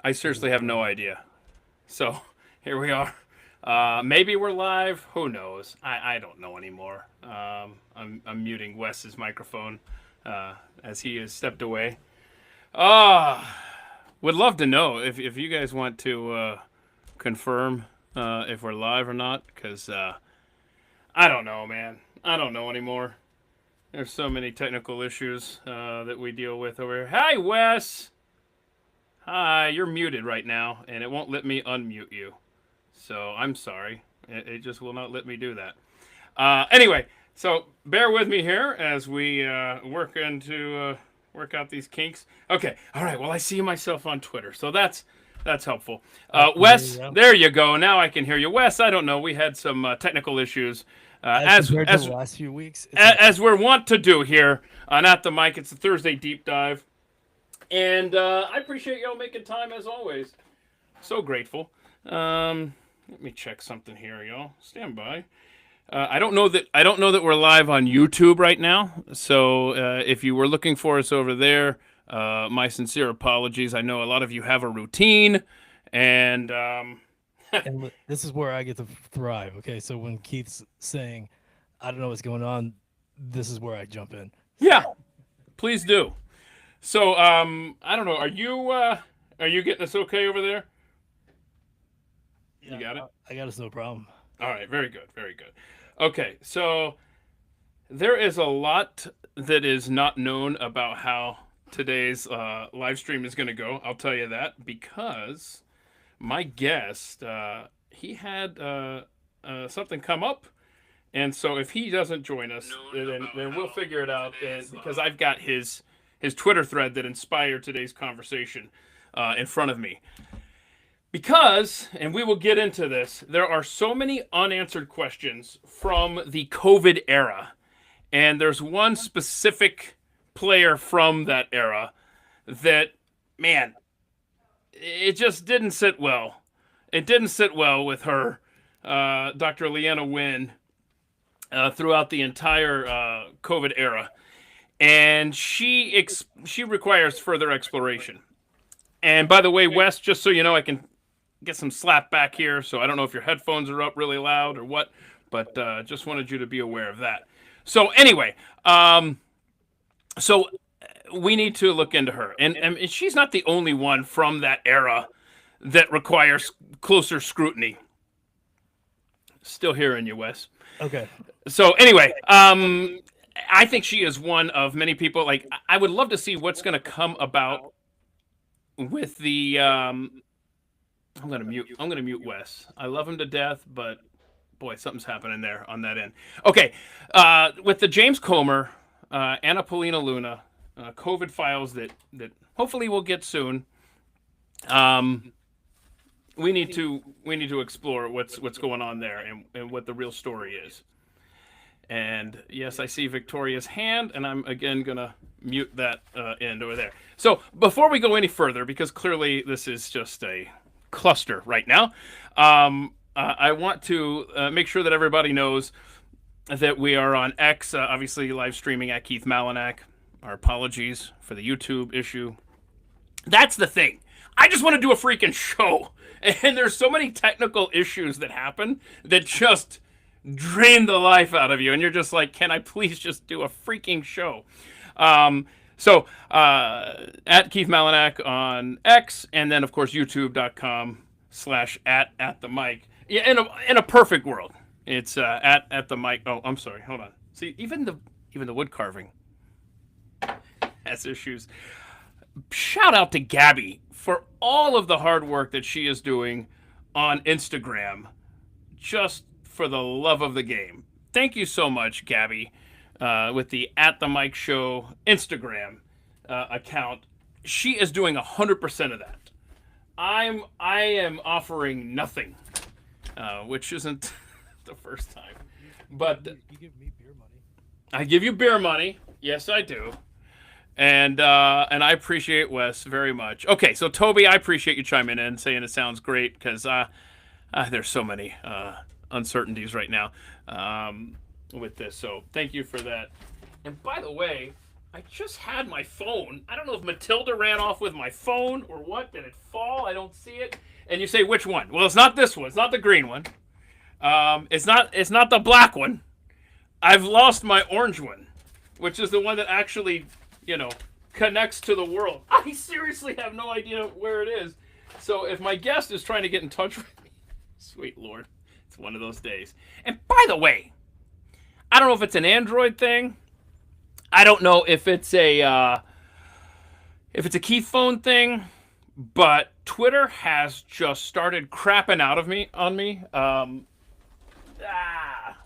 I seriously have no idea. So here we are. Maybe we're live. Who knows? I don't know anymore. I'm muting Wes's microphone as he has stepped away. Would love to know if you guys want to confirm if we're live or not, because I don't know, man. I don't know anymore. There's so many technical issues that we deal with over here. Hi, Wes. Hi, you're muted right now, and it won't let me unmute you. So I'm sorry. It just will not let me do that. Anyway, so bear with me here as we work out these kinks. Okay. All right. Well, I see myself on Twitter, so that's helpful. Wes, there you go. Now I can hear you. Wes, I don't know. We had some technical issues. As compared to the last few weeks, as we're wont to do here on At the Mic, it's the Thursday deep dive, and I appreciate y'all making time as always. So grateful. Let me check something here, y'all. Stand by. I don't know that we're live on YouTube right now. So if you were looking for us over there, my sincere apologies. I know a lot of you have a routine, and and this is where I get to thrive. Okay, so when Keith's saying, "I don't know what's going on," this is where I jump in. Yeah, please do. So I don't know. Are you getting us okay over there? Yeah, you got it? I got us, no problem. All right, very good, very good. Okay, so there is a lot that is not known about how today's live stream is going to go. I'll tell you that because my guest, he had something come up, and so if he doesn't join us, then we'll figure it out. And because I've got his Twitter thread that inspired today's conversation in front of me. Because, and we will get into this, there are so many unanswered questions from the COVID era. And there's one specific player from that era that, man, it just didn't sit well. It didn't sit well with her, Dr. Leana Wen, throughout the entire COVID era. And she requires further exploration. And by the way, Wes, just so you know, I can get some slap back here, so I don't know if your headphones are up really loud or what, but just wanted you to be aware of that. So anyway, so we need to look into her, and she's not the only one from that era that requires closer scrutiny. Still hearing you, Wes. Okay. So anyway, I think she is one of many people. Like, I would love to see what's going to come about with the. I'm gonna mute Wes. I love him to death, but boy, something's happening there on that end. Okay, with the James Comer, Anna Paulina Luna, COVID files that hopefully we'll get soon. We need to explore what's going on there and what the real story is. And yes, I see Victoria's hand, and I'm again gonna mute that end over there. So before we go any further, because clearly this is just a cluster right now, I want to make sure that everybody knows that we are on X, obviously live streaming at Keith Malinak. Our apologies for the YouTube issue. That's the thing. I just want to do a freaking show, and there's so many technical issues that happen that just drain the life out of you, and you're just like, can I please just do a freaking show? So at Keith Malinak on X, and then of course youtube.com/at the mic. Yeah, in a perfect world, it's at the mic. Oh, I'm sorry. Hold on. See, even the wood carving has issues. Shout out to Gabby for all of the hard work that she is doing on Instagram, just for the love of the game. Thank you so much, Gabby. With the At the Mic Show Instagram account, she is doing 100% of that. I am offering nothing, which isn't the first time. But you give me beer money. I give you beer money. Yes, I do. And I appreciate Wes very much. Okay, so Toby, I appreciate you chiming in, saying it sounds great, because there's so many uncertainties right now with this. So thank you for that. And by the way, I just had my phone. I don't know if Matilda ran off with my phone or what. Did it fall? I don't see it. And you say, which one? Well, it's not this one. It's not the green one. It's not the black one. I've lost my orange one, which is the one that actually, connects to the world. I seriously have no idea where it is. So if my guest is trying to get in touch with me, sweet Lord, it's one of those days. And by the way, I don't know if it's an Android thing. I don't know if it's a Keith phone thing, but Twitter has just started crapping out on me.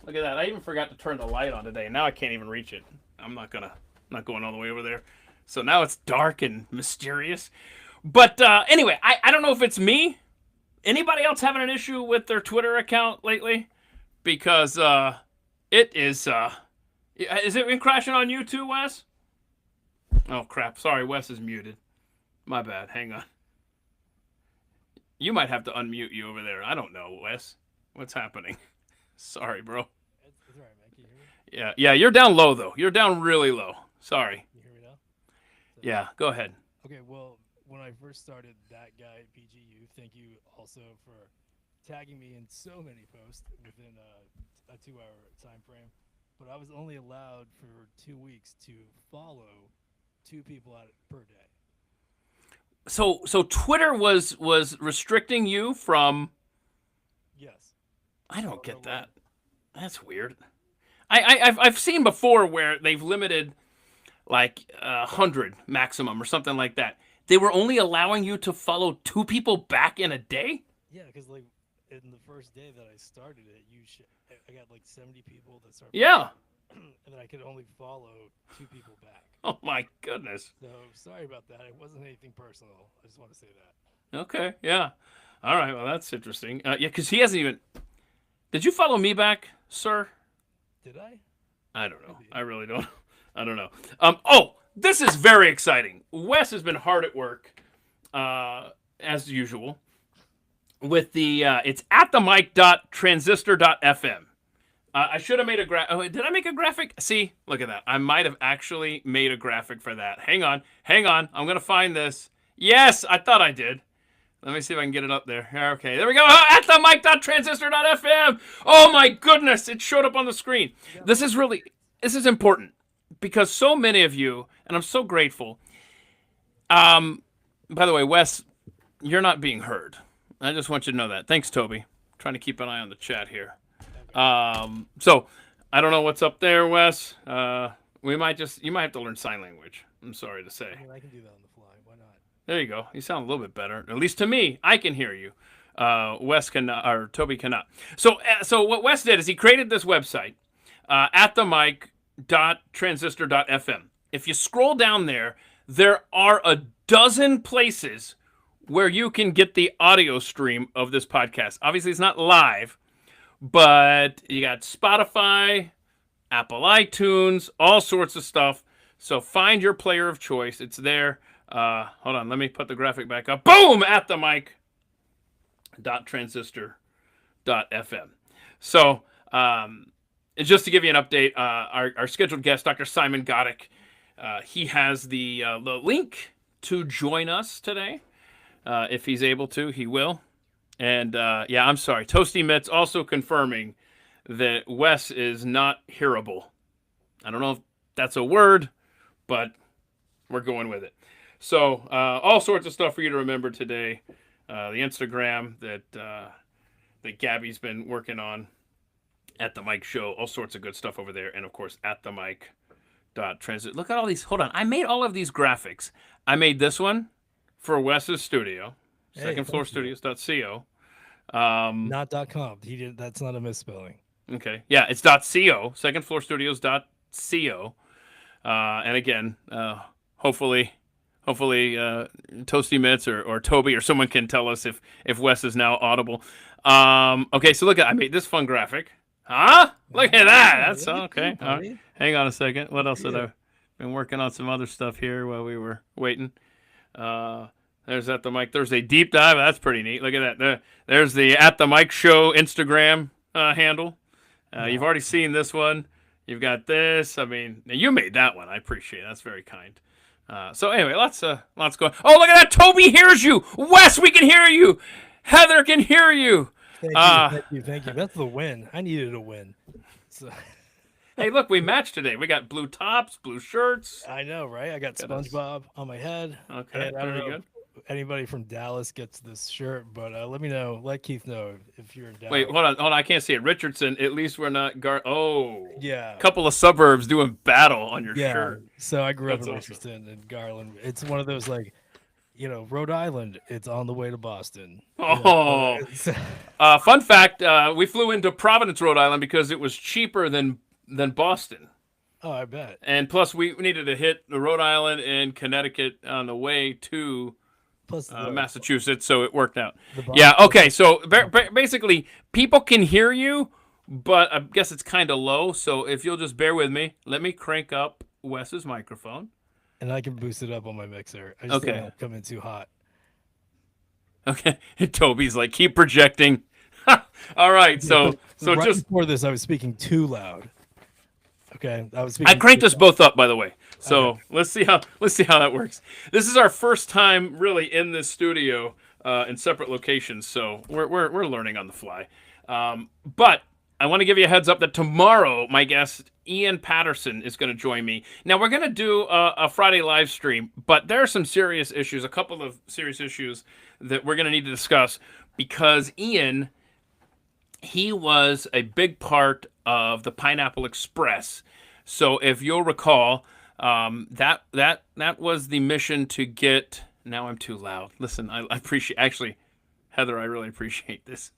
Look at that! I even forgot to turn the light on today. Now I can't even reach it. I'm not going all the way over there. So now it's dark and mysterious. But anyway, I don't know if it's me. Anybody else having an issue with their Twitter account lately? Because it is. Is it been crashing on you too, Wes? Oh, crap. Sorry, Wes is muted. My bad. Hang on. You might have to unmute you over there. I don't know, Wes. What's happening? Sorry, bro. It's all right, man. Can you hear me? Yeah, you're down low, though. You're down really low. Sorry. You hear me now? Yeah, go ahead. Okay, well, when I first started that guy at PGU, thank you also for tagging me in so many posts within a 2-hour time frame. But I was only allowed for 2 weeks to follow 2 people per day. So Twitter was restricting you from. Yes. I don't get that. That's weird. I've seen before where they've limited like 100 maximum or something like that. They were only allowing you to follow 2 people back in a day. Yeah, because like in the first day that I started it, I got like 70 people that started. Yeah. And then I could only follow 2 people back. Oh my goodness. So sorry about that. It wasn't anything personal. I just want to say that. Okay. Yeah. All right. Well, that's interesting. Yeah, because he hasn't even. Did you follow me back, sir? Did I? I don't know. I really don't. I don't know. Oh, this is very exciting. Wes has been hard at work, as usual, with the. It's at the mic.transistor.fm. I should have made a graphic. Oh, did I make a graphic? See, look at that. I might have actually made a graphic for that. Hang on. I'm going to find this. Yes, I thought I did. Let me see if I can get it up there. Okay, there we go. Oh, at the mic.transistor.fm. Oh my goodness, it showed up on the screen. This is important because so many of you, and I'm so grateful. By the way, Wes, you're not being heard. I just want you to know that. Thanks, Toby. Trying to keep an eye on the chat here. So I don't know what's up there, Wes. You might have to learn sign language. I'm sorry to say. I mean, I can do that on the fly. Why not? There you go. You sound a little bit better. At least to me, I can hear you. Wes cannot, or Toby cannot. So what Wes did is he created this website, at the mic.transistor.fm. If you scroll down there are a dozen places where you can get the audio stream of this podcast. Obviously, it's not live, but you got Spotify, Apple iTunes, all sorts of stuff. So find your player of choice. It's there. Hold on. Let me put the graphic back up. Boom! At the mic.transistor.fm. So just to give you an update, our scheduled guest, Dr. Simon Goddek, he has the link to join us today. If he's able to, he will. And yeah, I'm sorry. Toasty Mitts also confirming that Wes is not hearable. I don't know if that's a word, but we're going with it. So all sorts of stuff for you to remember today. The Instagram that Gabby's been working on, at the Mic Show, all sorts of good stuff over there. And of course, at the mic.transit. Look at all these. Hold on. I made all of these graphics. I made this one for Wes's studio, secondfloorstudios.co. Not .com. He did. That's not a misspelling. Okay. Yeah, it's .co, secondfloorstudios.co. And again, hopefully Toasty Mitts or Toby or someone can tell us if Wes is now audible. Okay, so I made this fun graphic. Huh? Look at that. That's okay. Right. Hang on a second. What else did I been working on some other stuff here while we were waiting. There's At the Mic Thursday Deep Dive. That's pretty neat. Look at that. There's the At the Mic Show Instagram handle. You've already seen this one. You've got this. I mean, you made that one. I appreciate it. That's very kind. So anyway, lots going. Oh, look at that! Toby hears you. Wes, we can hear you. Heather can hear you. Thank you. That's the win. I needed a win. So. Hey, look, we matched today. We got blue tops, blue shirts. I know, right? I got SpongeBob on my head. Okay, and I don't know if anybody from Dallas gets this shirt, but let me know. Let Keith know if you're in Dallas. Wait, hold on. I can't see it. Richardson. At least we're not. Yeah. A couple of suburbs doing battle on your shirt. So I grew up in Richardson and Garland. It's one of those Rhode Island. It's on the way to Boston. Oh. Fun fact: we flew into Providence, Rhode Island, because it was cheaper than Boston. Oh, I bet. And plus, we needed to hit the Rhode Island and Connecticut on the way to Massachusetts, so it worked out. Yeah, okay, so basically, people can hear you, but I guess it's kind of low, so if you'll just bear with me, let me crank up Wes's microphone. And I can boost it up on my mixer. I just don't want to come in too hot. Okay, Toby's like, keep projecting. All right, so right just before this, I was speaking too loud. Okay, I cranked us both up, by the way. So let's see how that works. This is our first time really in this studio in separate locations, so we're learning on the fly. But I want to give you a heads up that tomorrow my guest Ian Patterson is going to join me. Now we're going to do a Friday live stream, but there are some serious issues, a couple of serious issues that we're going to need to discuss because Ian, he was a big part of the Pineapple Express. So if you'll recall, that was the mission to get. Now I'm too loud. Listen, I appreciate. Actually, Heather, I really appreciate this.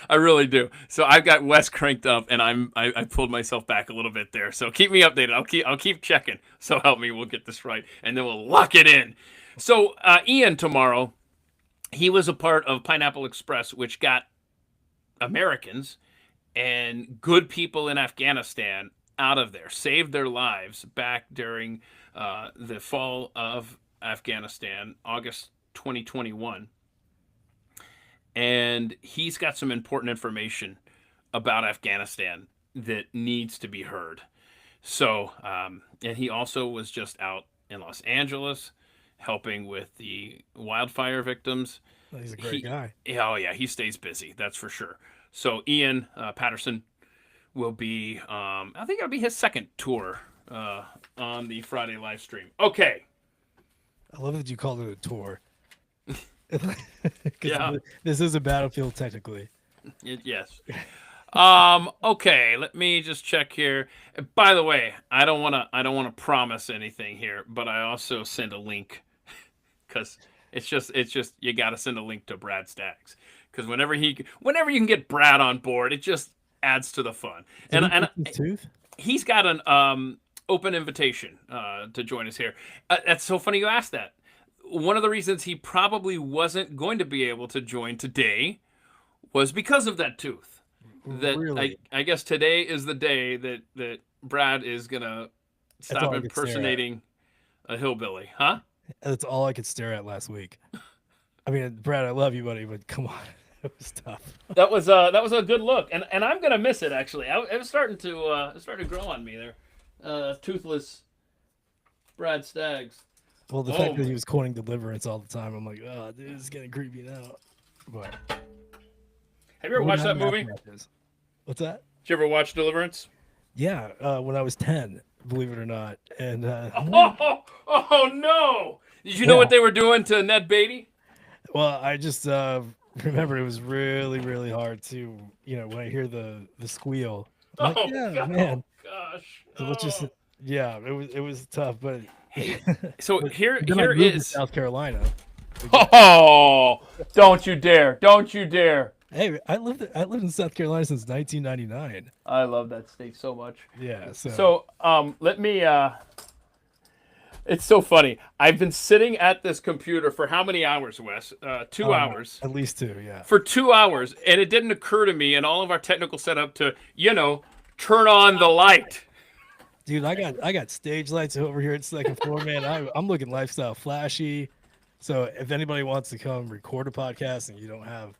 I really do. So I've got Wes cranked up, and I pulled myself back a little bit there. So keep me updated. I'll keep checking. So help me, we'll get this right, and then we'll lock it in. So Ian tomorrow, he was a part of Pineapple Express, which got Americans and good people in Afghanistan out of there, saved their lives back during the fall of Afghanistan, August 2021. And he's got some important information about Afghanistan that needs to be heard. So, and he also was just out in Los Angeles helping with the wildfire victims. Well, he's a great guy. Oh, yeah, he stays busy, that's for sure. So Ian Patterson will be, I think it'll be his second tour on the Friday live stream. Okay. I love that you called it a tour. Yeah. This is a battlefield technically. Yes. Okay, let me just check here. By the way, I don't want to promise anything here, but I also send a link cuz it's just you got to send a link to Brad Staggs cuz whenever you can get Brad on board, it just adds to the fun. And he's got an open invitation to join us here. That's so funny you asked that. One of the reasons he probably wasn't going to be able to join today was because of that tooth. That really? I guess today is the day that Brad is gonna stop impersonating a hillbilly, huh? That's all I could stare at last week. I mean, Brad, I love you, buddy, but come on, it was tough. That was a good look, and I'm gonna miss it actually. It was starting to grow on me there. Toothless Brad Staggs. Well, the fact that he was quoting Deliverance all the time, I'm like, oh, dude, this is getting creepy now. But have you ever watched that movie? What's that? Did you ever watch Deliverance? Yeah, when I was 10, believe it or not. And oh no! Did you know what they were doing to Ned Beatty? Well, I just remember it was really, really hard to, when I hear the squeal. I'm like, man. Gosh. So let's just, it was tough, but. So here is South Carolina. Oh, don't you dare! Don't you dare! Hey, I lived in South Carolina since 1999. I love that state so much. Yeah. So let me. It's so funny. I've been sitting at this computer for how many hours, Wes? 2 hours. At least 2, yeah. For 2 hours, and it didn't occur to me in all of our technical setup to, turn on the light. Dude, I got stage lights over here at second floor, man. I'm looking lifestyle flashy. So if anybody wants to come record a podcast and you don't have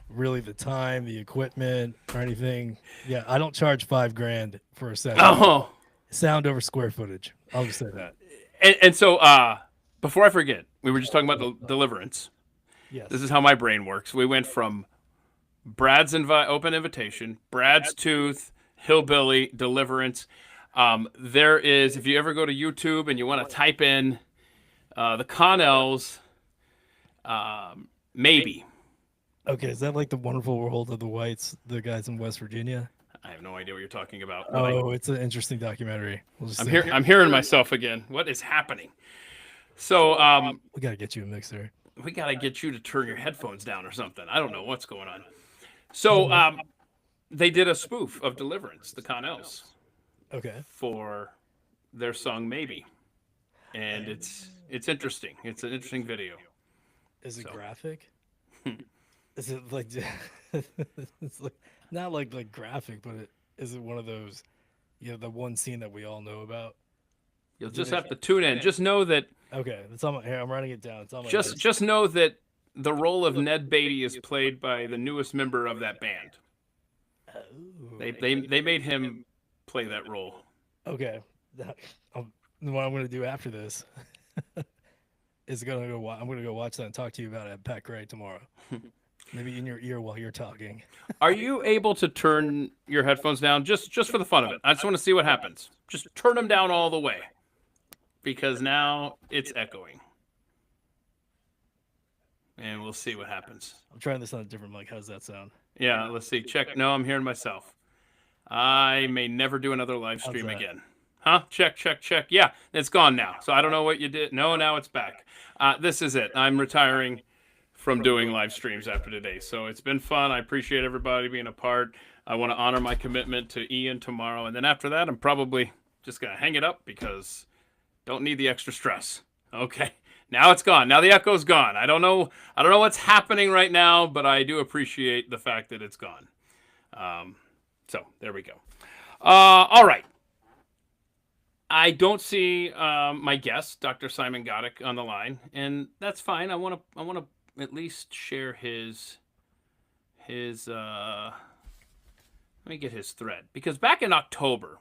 really the time, the equipment, or anything. Yeah, I don't charge $5,000 for a session. Oh, Sound over square footage. I'll just say that. and so before I forget, we were just talking about deliverance. This Yes. is how my brain works. We went from Brad's open invitation, Brad's Tooth, Hillbilly, Deliverance. There is, if you ever go to YouTube and you want to type in the Connells, maybe. Okay, is that like the Wonderful World of the Whites, the guys in West Virginia? I have no idea what you're talking about. Oh, it's an interesting documentary. We'll just I'm hearing myself again. What is happening? So we gotta get you a mixer. we got to get you to turn your headphones down or something. I don't know what's going on. So they did a spoof of Deliverance, the Connells, Okay. for their song Maybe. And it's interesting. It's an interesting video. Is it graphic? Is it like it's like not like graphic, but is it one of those, the one scene that we all know about? You'll just have to tune in. Just know that Okay, that's on my here. I'm writing it down. It's on my just know that the role of Ned Beatty is played by the newest member of that band. They made him play that role. Okay. What I'm gonna do after this is I'm gonna go watch that and talk to you about it at Pat Gray tomorrow. Maybe in your ear while you're talking. Are you able to turn your headphones down just for the fun of it? I just want to see what happens. Just turn them down all the way, because now it's echoing. And we'll see what happens. I'm trying this on a different mic. How does that sound? Yeah, let's see. Check. No, I'm hearing myself. I may never do another live stream again. Huh? Check. Yeah, it's gone now. So I don't know what you did. No, now it's back. This is it. I'm retiring from doing live streams after today. So it's been fun. I appreciate everybody being a part. I want to honor my commitment to Ian tomorrow. And then after that, I'm probably just going to hang it up because don't need the extra stress. Okay. Now it's gone. Now the echo's gone. I don't know what's happening right now, but I do appreciate the fact that it's gone. So there we go. All right. I don't see my guest, Dr. Simon Goddek, on the line, and that's fine. I want to at least share his. Let me get his thread, because back in October,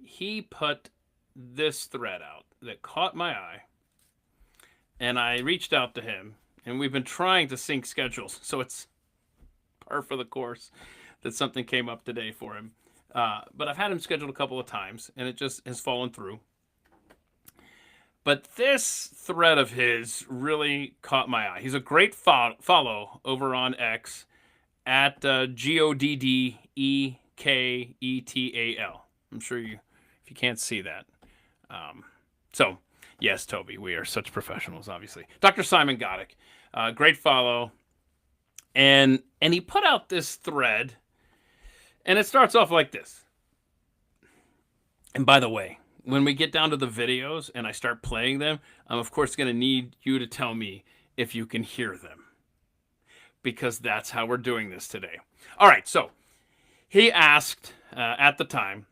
he put this thread out that caught my eye, and I reached out to him, and we've been trying to sync schedules, so it's par for the course that something came up today for him. But I've had him scheduled a couple of times, and it just has fallen through. But this thread of his really caught my eye. He's a great follow over on X at GODDEKETAL. I'm sure if you can't see that. So, yes, Toby, we are such professionals, obviously. Dr. Simon Goddek, great follow. And he put out this thread, and it starts off like this. And by the way, when we get down to the videos and I start playing them, I'm, of course, going to need you to tell me if you can hear them, because that's how we're doing this today. All right, so he asked at the time,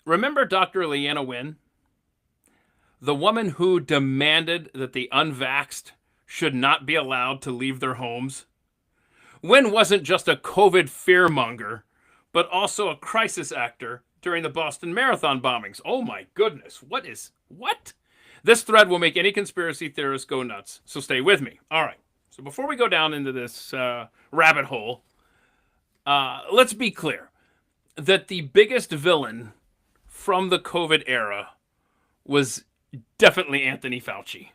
remember Dr. Leana Wen, the woman who demanded that the unvaxxed should not be allowed to leave their homes? Wen wasn't just a COVID fearmonger, but also a crisis actor during the Boston Marathon bombings. Oh my goodness, what? This thread will make any conspiracy theorist go nuts, so stay with me. All right, so before we go down into this rabbit hole, let's be clear that the biggest villain from the COVID era was definitely Anthony Fauci.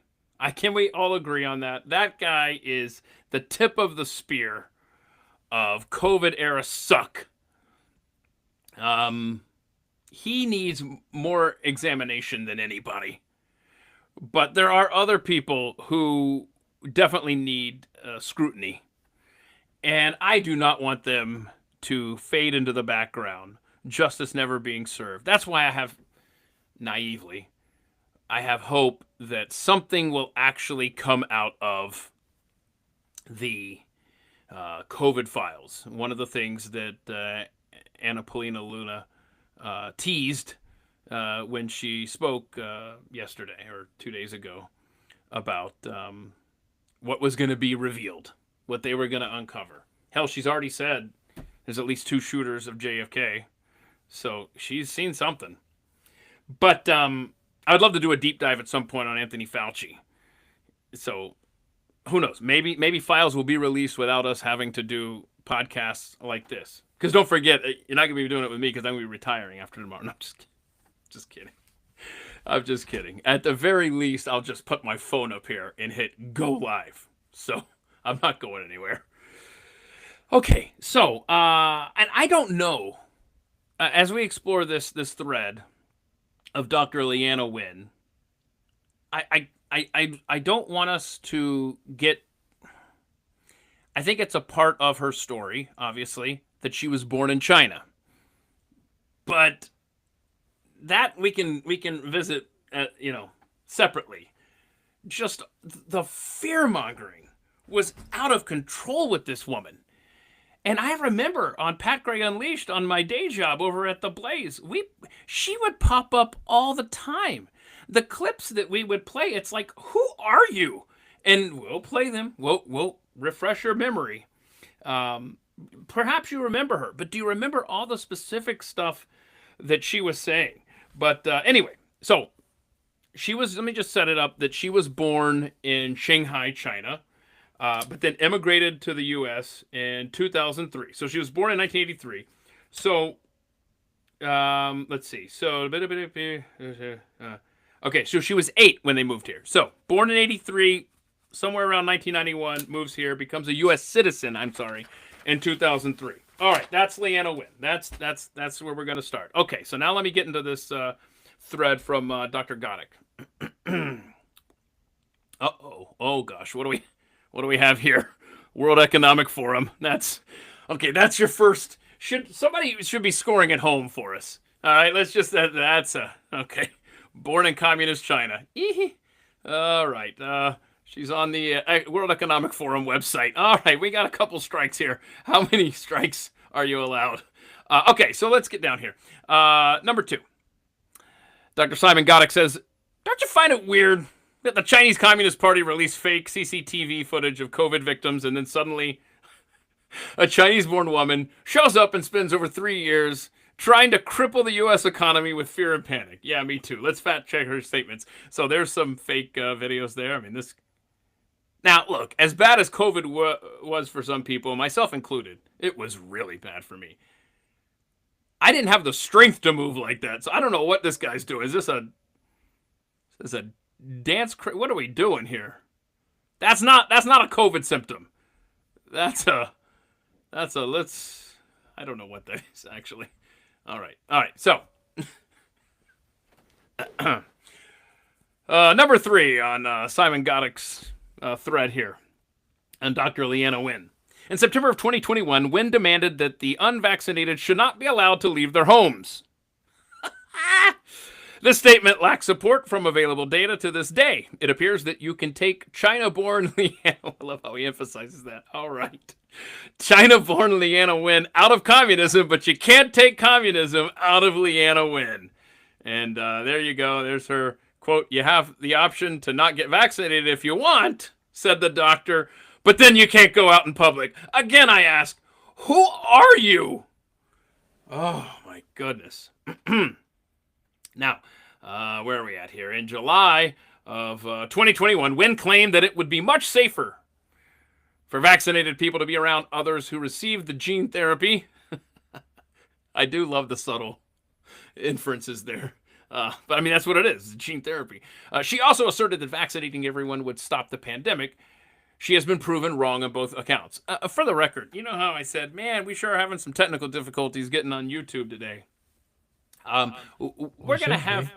Can we all agree on that? That guy is the tip of the spear of COVID era suck. He needs more examination than anybody. But there are other people who definitely need scrutiny. And I do not want them to fade into the background, justice never being served. That's why I have hope that something will actually come out of the COVID files. One of the things that Anna Paulina Luna teased when she spoke yesterday or 2 days ago about what was going to be revealed, what they were going to uncover. Hell, she's already said there's at least 2 shooters of JFK, so she's seen something. But I'd love to do a deep dive at some point on Anthony Fauci. So who knows? Maybe files will be released without us having to do podcasts like this. Because don't forget, you're not going to be doing it with me because I'm going to be retiring after tomorrow. No, I'm just kidding. I'm just kidding. At the very least, I'll just put my phone up here and hit go live. So I'm not going anywhere. Okay, so and I don't know. As we explore this thread of Dr. Leana Wen, I don't want us to get. I think it's a part of her story, obviously, that she was born in China, but that we can visit, separately. Just the fear mongering was out of control with this woman. And I remember on Pat Gray Unleashed on my day job over at the Blaze, she would pop up all the time. The clips that we would play, it's like, who are you? And we'll play them. We'll refresh your memory. Perhaps you remember her, but do you remember all the specific stuff that she was saying? But anyway, so she was, let me just set it up, that she was born in Shanghai, China, but then immigrated to the U.S. in 2003. So she was born in 1983. So, let's see. So, okay, so she was 8 when they moved here. So, born in 83, somewhere around 1991, moves here, becomes a U.S. citizen, in 2003. All right, that's Leana Wen. That's where we're going to start. Okay, so now let me get into this thread from Dr. Goddek. Oh gosh, what do we have here? World Economic Forum. That's your first. Somebody should be scoring at home for us. All right, let's just that's okay. Born in communist China. All right. She's on the World Economic Forum website. All right, we got a couple strikes here. How many strikes are you allowed? Okay, so let's get down here. Number 2. Dr. Simon Goddek says, don't you find it weird that the Chinese Communist Party released fake CCTV footage of COVID victims and then suddenly a Chinese-born woman shows up and spends over 3 years trying to cripple the U.S. economy with fear and panic? Yeah, me too. Let's fact check her statements. So there's some fake videos there. I mean, this... Now, look, as bad as COVID was for some people, myself included, it was really bad for me. I didn't have the strength to move like that, so I don't know what this guy's doing. Is this a dance? What are we doing here? That's not a COVID symptom. That's a let's. I don't know what that is actually. All right. So, number 3 on Simon Goddek's thread here, and Dr. Leana Wen. In September of 2021, Wen demanded that the unvaccinated should not be allowed to leave their homes. This statement lacks support from available data to this day. It appears that you can take China-born Leana... I love how he emphasizes that. All right. China-born Leana Wen out of communism, but you can't take communism out of Leana Wen. And there you go. There's her quote. You have the option to not get vaccinated if you want, said the doctor, but then you can't go out in public. Again, I ask, who are you? Oh, my goodness. Now, where are we at here? In July of 2021, Wen claimed that it would be much safer for vaccinated people to be around others who received the gene therapy. I do love the subtle inferences there. But I mean, that's what it is, gene therapy. She also asserted that vaccinating everyone would stop the pandemic. She has been proven wrong on both accounts. For the record, you know how I said, man, we sure are having some technical difficulties getting on YouTube today. We're going to have...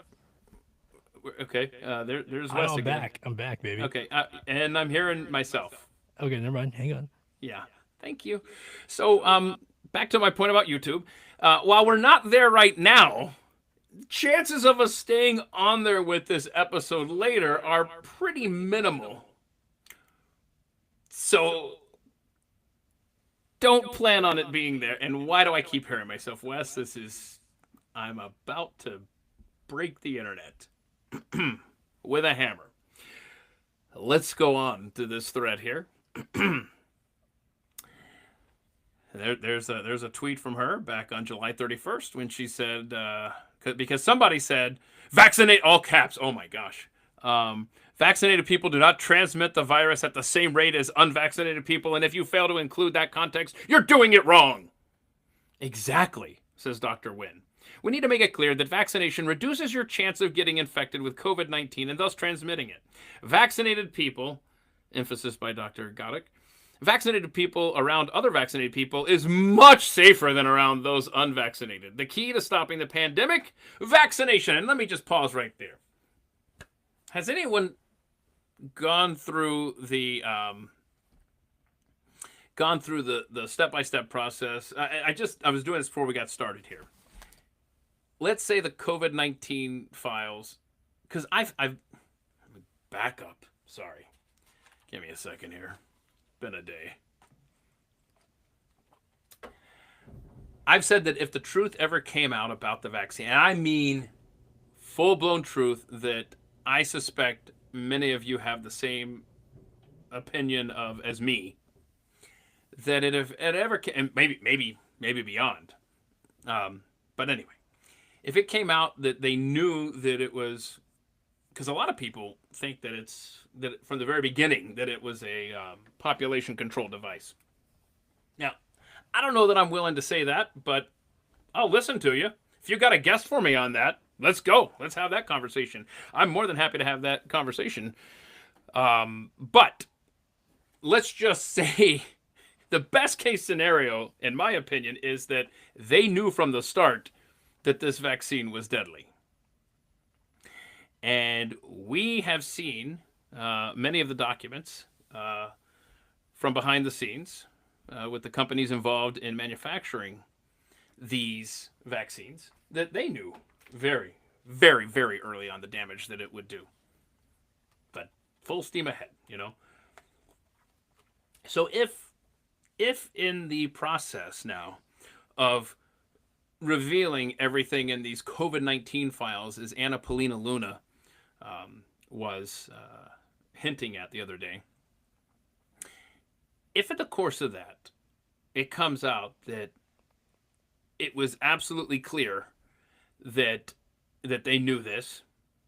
Okay, there's Wes again. I'm back, baby. Okay, and I'm hearing myself. Okay, never mind. Hang on. Yeah, thank you. So, back to my point about YouTube. While we're not there right now, chances of us staying on there with this episode later are pretty minimal. So, don't plan on it being there. And why do I keep hearing myself, Wes? I'm about to break the internet with a hammer. let's go on to this thread here. There's a tweet from her back on July 31st when she said, because somebody said, vaccinate, all caps. Oh my gosh. Vaccinated people do not transmit the virus at the same rate as unvaccinated people. And if you fail to include that context, you're doing it wrong. Exactly, says Dr. Wen. We need to make it clear that vaccination reduces your chance of getting infected with COVID-19 and thus transmitting it. Vaccinated people, emphasis by Dr. Goddek, vaccinated people around other vaccinated people is much safer than around those unvaccinated. The key to stopping the pandemic, vaccination. And let me just pause right there. Has anyone gone through the step-by-step process? I was doing this before we got started here. Let's say the COVID-19 files, because I've back up. Sorry, give me a second here. Been a day. I've said that if the truth ever came out about the vaccine, and I mean full-blown truth, that I suspect many of you have the same opinion of as me, that if it ever came, and maybe beyond, but anyway, if it came out that they knew that it was, because a lot of people think that from the very beginning that it was a population control device. Now, I don't know that I'm willing to say that, but I'll listen to you. If you got a guess for me on that, let's go. Let's have that conversation. I'm more than happy to have that conversation. But let's just say the best case scenario, in my opinion, is that they knew from the start that this vaccine was deadly. And we have seen many of the documents from behind the scenes with the companies involved in manufacturing these vaccines that they knew very, very, very early on the damage that it would do. But full steam ahead, you know. So if in the process now of revealing everything in these COVID-19 files, as Anna Paulina Luna was hinting at the other day, if in the course of that it comes out that it was absolutely clear that they knew this,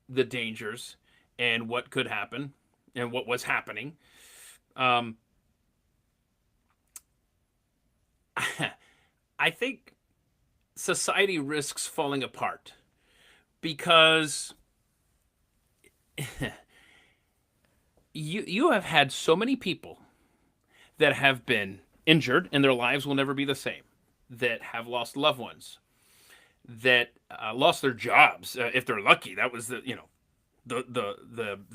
the dangers, and what could happen, and what was happening, I think society risks falling apart because you have had so many people that have been injured and their lives will never be the same, that have lost loved ones, that lost their jobs if they're lucky. That was the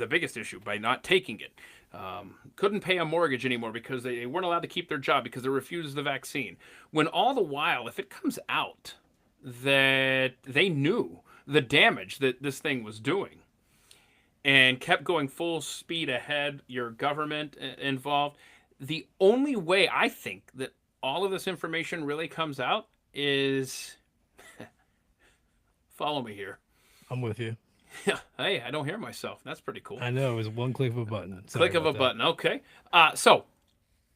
biggest issue by not taking it. Couldn't pay a mortgage anymore because they weren't allowed to keep their job because they refused the vaccine. When all the while, if it comes out that they knew the damage that this thing was doing and kept going full speed ahead, your government involved, the only way I think that all of this information really comes out is follow me here. I'm with you. Hey, I don't hear myself. That's pretty cool. I know, it was one click of a button. Click of a button. Okay. So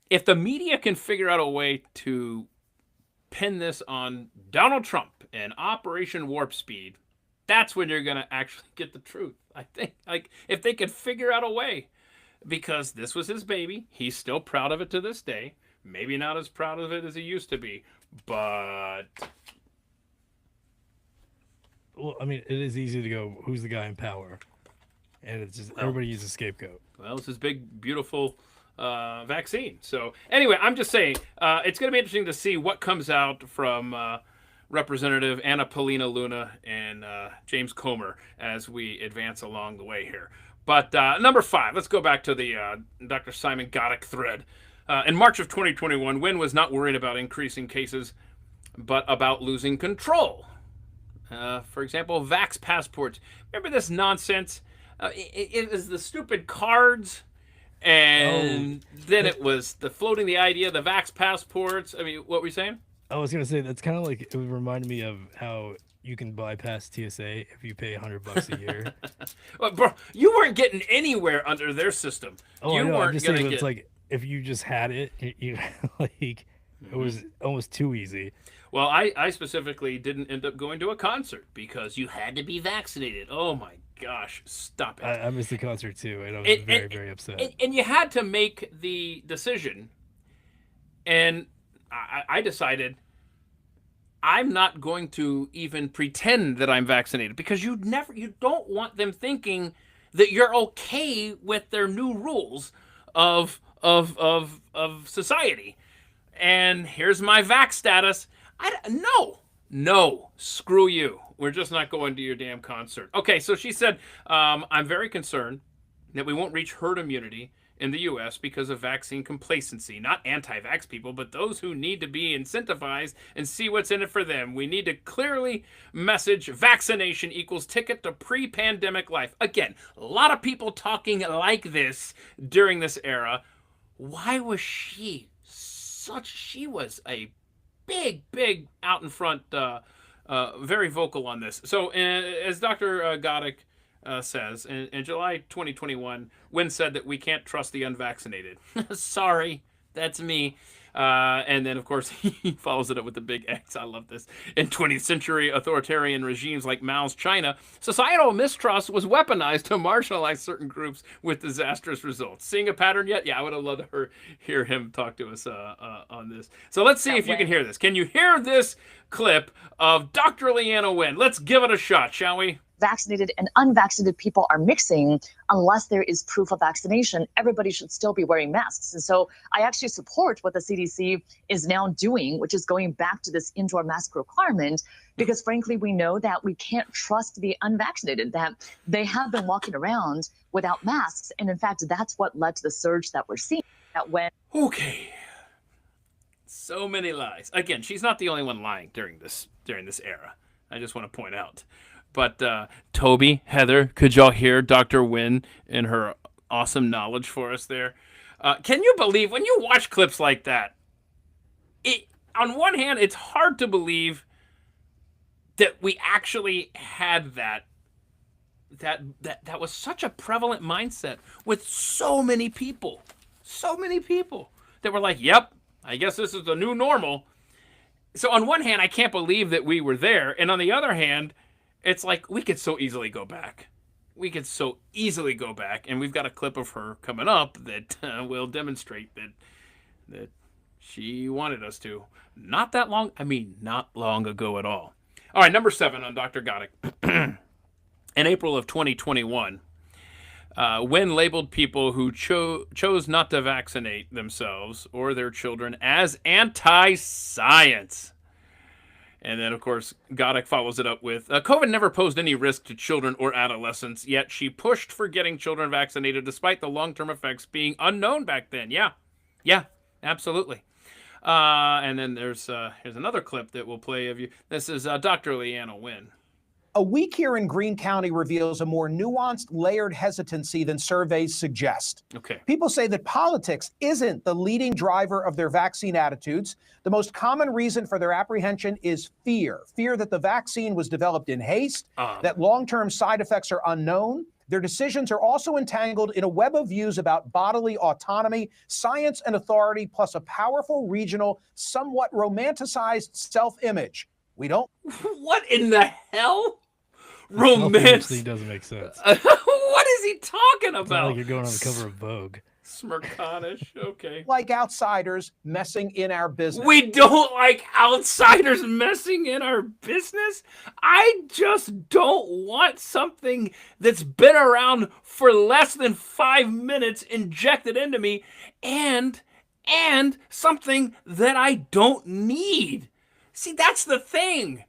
if the media can figure out a way to pin this on Donald Trump and Operation Warp Speed, that's when you're going to actually get the truth. I think, like, if they could figure out a way, because this was his baby. He's still proud of it to this day. Maybe not as proud of it as he used to be, but... Well, I mean, it is easy to go, who's the guy in power? And it's just, everybody uses a scapegoat. Well, it's this big, beautiful vaccine. So anyway, I'm just saying, it's going to be interesting to see what comes out from Representative Anna Paulina Luna and James Comer as we advance along the way here. But number 5, let's go back to the Dr. Simon Goddek thread. In March of 2021, Wen was not worried about increasing cases, but about losing control. For example, vax passports. Remember this nonsense? It was the stupid cards, and then it was the floating the idea of the vax passports. I mean, what were you saying? I was going to say, that's kind of like, it reminded me of how you can bypass TSA if you pay $100 a year. Well, bro, you weren't getting anywhere under their system. Oh, I You know. I'm weren't just gonna saying, but get. it's like if you just had it, you like it was almost too easy. Well, I specifically didn't end up going to a concert because you had to be vaccinated. Oh my gosh, stop it. I missed the concert too, and I was And, very, very upset. and you had to make the decision, and I decided I'm not going to even pretend that I'm vaccinated because you don't want them thinking that you're okay with their new rules of society. And here's my vax status. No, screw you. We're just not going to your damn concert. Okay, so she said, I'm very concerned that we won't reach herd immunity in the U.S. because of vaccine complacency. Not anti-vax people, but those who need to be incentivized and see what's in it for them. We need to clearly message vaccination equals ticket to pre-pandemic life. Again, a lot of people talking like this during this era. Why was she she was a big out in front, very vocal on this. So as Dr. Goddek says, in July 2021, Wen said that we can't trust the unvaccinated. Sorry, that's me. And then, of course, he follows it up with the big X. I love this. In 20th century authoritarian regimes like Mao's China, societal mistrust was weaponized to marginalize certain groups with disastrous results. Seeing a pattern yet? Yeah, I would have loved to hear him talk to us on this. So let's see if you can hear this. Can you hear this clip of Dr. Leana Wen? Let's give it a shot, shall we? Vaccinated and unvaccinated people are mixing unless there is proof of vaccination. Everybody should still be wearing masks. And so I actually support what the CDC is now doing, which is going back to this indoor mask requirement, because frankly, we know that we can't trust the unvaccinated, that they have been walking around without masks. And in fact, that's what led to the surge that we're seeing. That when Okay. So many lies. Again, she's not the only one lying during this era. I just want to point out. But Toby, Heather, could y'all hear Dr. Wen and her awesome knowledge for us there? Can you believe when you watch clips like that? On one hand, it's hard to believe that we actually had that was such a prevalent mindset with so many people that were like, yep, I guess this is the new normal. So on one hand, I can't believe that we were there. And on the other hand, it's like we could so easily go back. And we've got a clip of her coming up that will demonstrate that she wanted us to. Not long ago at all. All right, number 7 on Dr. Goddek. In April of 2021, Wen labeled people who chose not to vaccinate themselves or their children as anti-science. And then, of course, Goddek follows it up with, COVID never posed any risk to children or adolescents, yet she pushed for getting children vaccinated despite the long-term effects being unknown back then. Yeah, absolutely. And then here's another clip that we'll play of you. This is Dr. Leana Wen. A week here in Greene County reveals a more nuanced, layered hesitancy than surveys suggest. Okay. People say that politics isn't the leading driver of their vaccine attitudes. The most common reason for their apprehension is fear that the vaccine was developed in haste, that long-term side effects are unknown. Their decisions are also entangled in a web of views about bodily autonomy, science and authority, plus a powerful regional, somewhat romanticized self-image. We don't. What in the hell? Romance doesn't make sense. What is he talking about? It's not like you're going on the cover of Vogue. Smirconish. Okay. Like outsiders messing in our business. We don't like outsiders messing in our business? I just don't want something that's been around for less than 5 minutes injected into me and something that I don't need. See, that's the thing.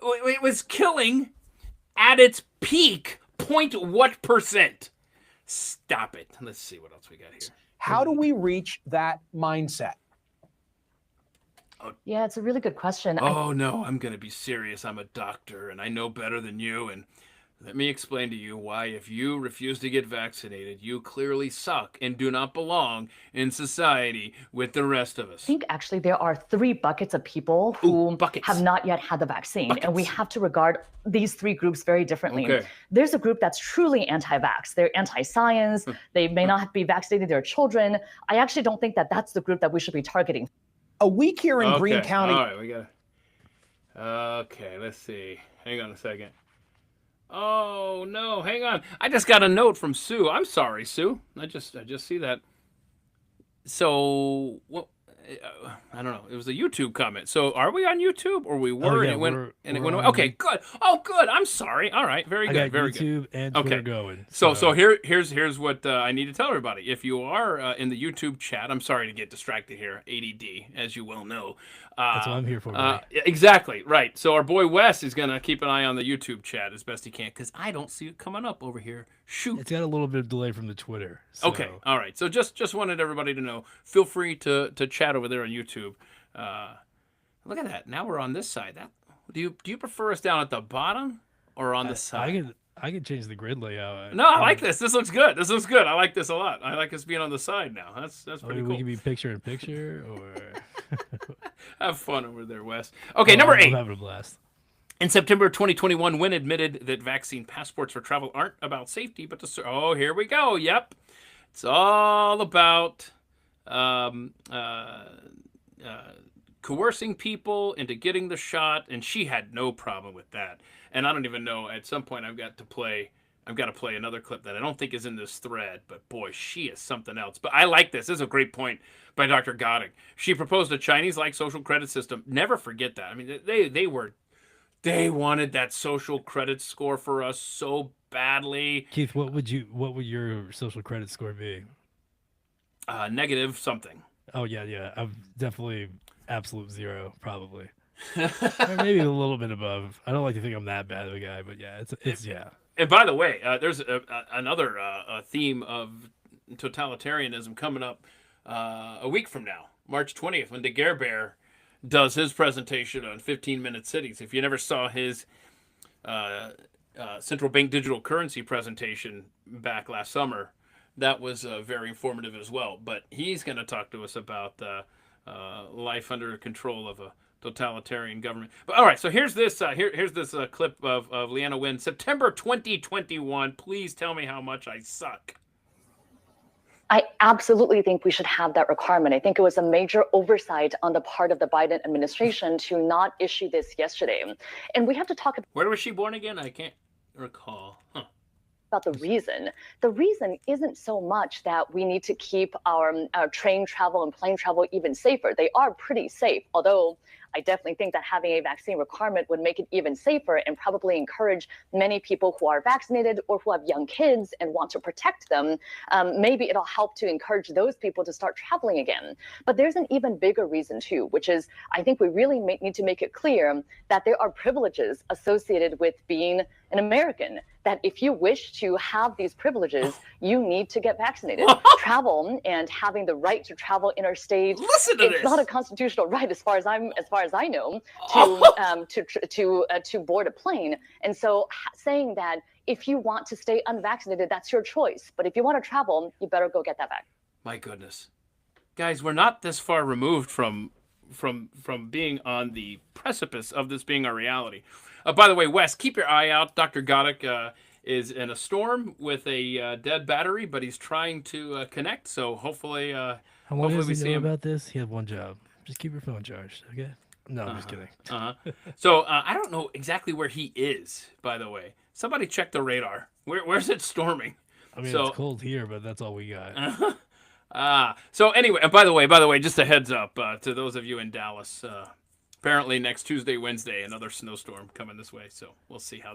It was killing at its peak, what percent? Stop it. Let's see what else we got here. How do we reach that mindset? Yeah, it's a really good question. Oh, no, I'm going to be serious. I'm a doctor and I know better than you. And Let me explain to you why, if you refuse to get vaccinated, you clearly suck and do not belong in society with the rest of us. I think actually there are 3 buckets of people who have not yet had the vaccine, and we have to regard these 3 groups very differently. Okay. There's a group that's truly anti-vax. They're anti-science. They may not be vaccinated. They're children. I actually don't think that that's the group that we should be targeting. A week here in Greene County. All right, we got. Okay, let's see. Hang on a second. Oh no, hang on. I just got a note from Sue. I'm sorry, Sue. I just see that. So what? I don't know. It was a YouTube comment. So are we on YouTube, or we were? Yeah, and it went away. Okay, good. Oh, good. I'm sorry. All right, very good. Very good. YouTube and Twitter going. So here's what I need to tell everybody. If you are in the YouTube chat, I'm sorry to get distracted here. ADD, as you well know. That's what I'm here for. Buddy. Exactly right. So our boy Wes is gonna keep an eye on the YouTube chat as best he can, because I don't see it coming up over here. Shoot. It's got a little bit of delay from the Twitter. So. Okay. All right. So just wanted everybody to know. Feel free to chat over there on YouTube. Look at that. Now we're on this side. That do you prefer us down at the bottom or on the side? I can change the grid layout. No, I like this. This looks good. This looks good. I like this a lot. I like us being on the side now. That's pretty cool. We can be picture in picture, or have fun over there, Wes. Okay, number 8. I'm having a blast. In September 2021, Wen admitted that vaccine passports for travel aren't about safety, but oh, here we go. Yep, it's all about coercing people into getting the shot, and she had no problem with that. And I don't even know. At some point, I've got to play another clip that I don't think is in this thread, but boy, she is something else. But I like this. This is a great point by Dr. Goddek. She proposed a Chinese-like social credit system. Never forget that. I mean, they wanted that social credit score for us so badly. Keith, what would your social credit score be? Negative something. Oh yeah. I'm definitely absolute 0, probably. Or maybe a little bit above. I don't like to think I'm that bad of a guy, but yeah, it's yeah. And by the way, there's another theme of totalitarianism coming up a week from now, March 20th, when Daguerrebear does his presentation on 15-minute cities. If you never saw his central bank digital currency presentation back last summer, that was very informative as well. But he's going to talk to us about life under control of a totalitarian government. But all right, so here's this here's this clip of Leana Wen, September 2021. Please tell me how much I suck. I absolutely think we should have that requirement. I think it was a major oversight on the part of the Biden administration to not issue this yesterday. And we have to talk about— Where was she born again? I can't recall. About the reason. The reason isn't so much that we need to keep our train travel and plane travel even safer. They are pretty safe, although I definitely think that having a vaccine requirement would make it even safer and probably encourage many people who are vaccinated or who have young kids and want to protect them. Maybe it'll help to encourage those people to start traveling again. But there's an even bigger reason too, which is I think we really need to make it clear that there are privileges associated with being an American, that if you wish to have these privileges, you need to get vaccinated. Travel and having the right to travel interstate, it's not a constitutional right as far as I know, to board a plane. And so saying that if you want to stay unvaccinated, that's your choice. But if you want to travel, you better go get that back. My goodness. Guys, we're not this far removed from being on the precipice of this being a reality. By the way, Wes, keep your eye out. Dr. Goddek is in a storm with a dead battery, but he's trying to connect. So hopefully, How long does he know about this? He had one job. Just keep your phone charged, okay? No, I'm just kidding. So I don't know exactly where he is, by the way. Somebody check the radar. Where's it storming? I mean, it's cold here, but that's all we got. So anyway, by the way, just a heads up to those of you in Dallas. Apparently next Tuesday, Wednesday, another snowstorm coming this way. So we'll see how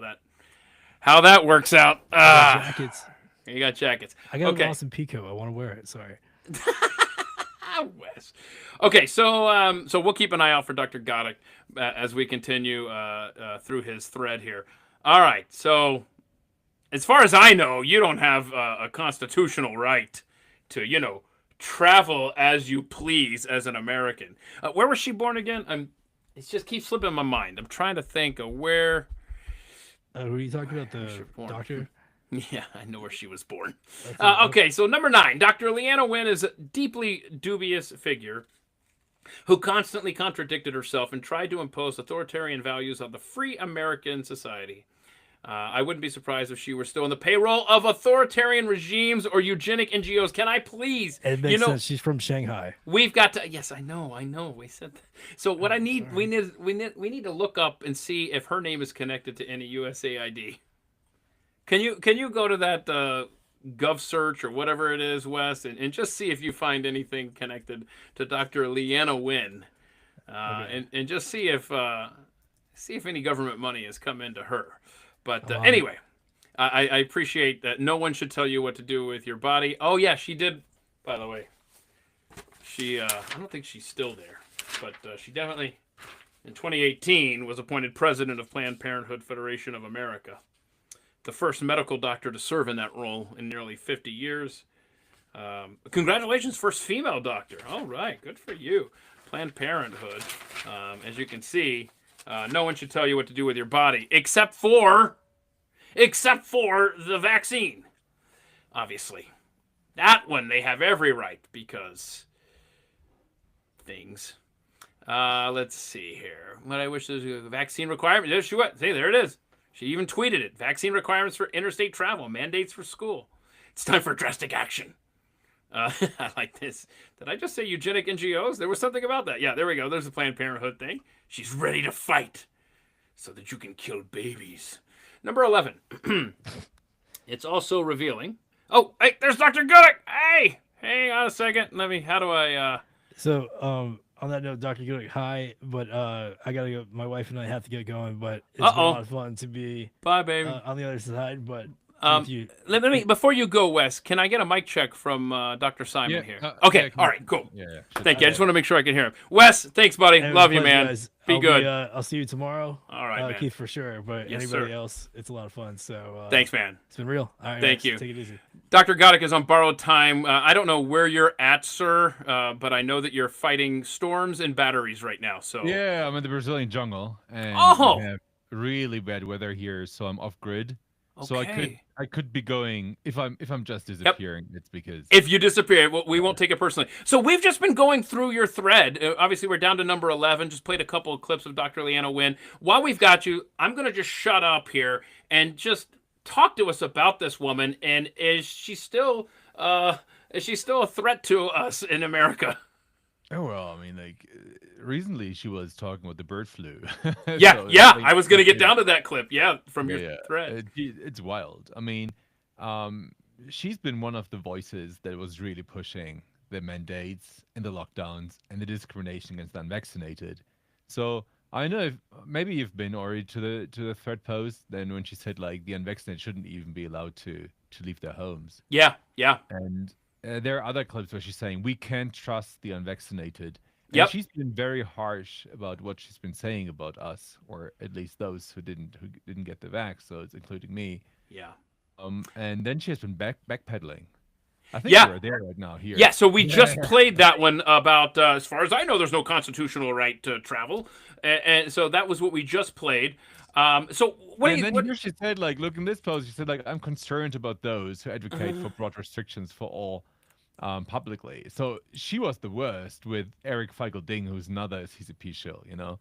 that works out. Jackets. You got jackets. I got an awesome Pico. I want to wear it. Sorry. Wes. Okay, so we'll keep an eye out for Dr. Goddek as we continue through his thread here. All right, so as far as I know, you don't have a constitutional right to, travel as you please as an American. Where was she born again? It just keeps slipping my mind. I'm trying to think of where. Were you talking about Where the she was born. doctor? Yeah, I know where she was born. That's it. Okay, so number 9, Dr. Leana Wen is a deeply dubious figure who constantly contradicted herself and tried to impose authoritarian values on the free American society. I wouldn't be surprised if she were still in the payroll of authoritarian regimes or eugenic NGOs. Can I please? It makes sense. She's from Shanghai. We've got to. Yes, I know. We said that. So what I need, we need to look up and see if her name is connected to any USAID. Can you go to that Gov search or whatever it is, Wes, and just see if you find anything connected to Dr. Leana Wen, Okay. and just see if any government money has come into her. But anyway, I appreciate that. No one should tell you what to do with your body. Oh yeah, she did. By the way, she I don't think she's still there, but she definitely in 2018 was appointed president of Planned Parenthood Federation of America, the first medical doctor to serve in that role in nearly 50 years. Congratulations, first female doctor. All right, good for you. Planned Parenthood. As you can see, no one should tell you what to do with your body, except for the vaccine. Obviously. That one they have every right, because things. Let's see here. What I wish there's a vaccine requirement. There she went. See, there it is. She even tweeted it. Vaccine requirements for interstate travel. Mandates for school. It's time for drastic action. I like this. Did I just say eugenic NGOs? There was something about that. Yeah, there we go. There's the Planned Parenthood thing. She's ready to fight so that you can kill babies. Number 11. It's also revealing. Oh, hey, there's Dr. Goddek. Hey, hang on a second. How do I... So, on that note, Dr. Gooding, hi, but I gotta go. My wife and I have to get going, but it's been a lot of fun to be Bye, baby. On the other side. But you, let me before you go, Wes. Can I get a mic check from Dr. Simon here? Okay, all right, cool. Yeah. Thank you. I just want to make sure I can hear him. Wes, thanks, buddy. And Love you, pleasure, man. guys. Be good. I'll see you tomorrow. All right, man. Keith for sure. But Yes, anybody sir. else, it's a lot of fun. So Thanks, man. It's been real. All right, Thank guys, you. Take it easy. Dr. Goddek is on borrowed time. I don't know where you're at, sir, but I know that you're fighting storms and batteries right now. So Yeah, I'm in the Brazilian jungle, and Oh! we have really bad weather here, so I'm off grid. So Okay. I could be going if I'm just disappearing. It's because If you disappear, we won't take it personally. So we've just been going through your thread. Obviously, we're down to number 11. Just played a couple of clips of Dr. Leana Wen. While we've got you, I'm going to just shut up here and just talk to us about this woman. And is she still a threat to us in America? oh well, I mean, like recently she was talking about the bird flu. Yeah, So, yeah. like, I was going to get yeah. down to that clip. Yeah, from your Yeah, thread. it's wild. I mean, she's been one of the voices that was really pushing the mandates and the lockdowns and the discrimination against the unvaccinated. So I know maybe you've been already to the thread post then when she said like the unvaccinated shouldn't even be allowed to leave their homes. Yeah, yeah. And there are other clips where she's saying we can't trust the unvaccinated. And Yep. she's been very harsh about what she's been saying about us, or at least those who didn't get the vax. So it's including me. Yeah. And then she has been backpedaling. I think Yeah. we're there right now here. Yeah, so we just played that one about, as far as I know, there's no constitutional right to travel. And so that was what we just played. So what do And you... then What, here she said, like, look in this post, she said, like, I'm concerned about those who advocate for broad restrictions for all publicly. So she was the worst with Eric Feigl-Ding, who's another CCP shill, you know?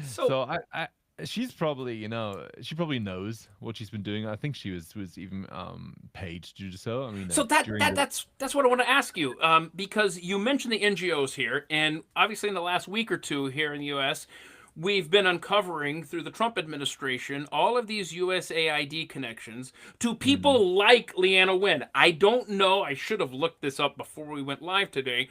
So I she's probably, she probably knows what she's been doing. I think she was even paid to do so. I mean, so during the- that's what I want to ask you, because you mentioned the NGOs here, and obviously in the last week or two here in the U.S., we've been uncovering through the Trump administration all of these USAID connections to people like Leana Wen. I don't know. I should have looked this up before we went live today.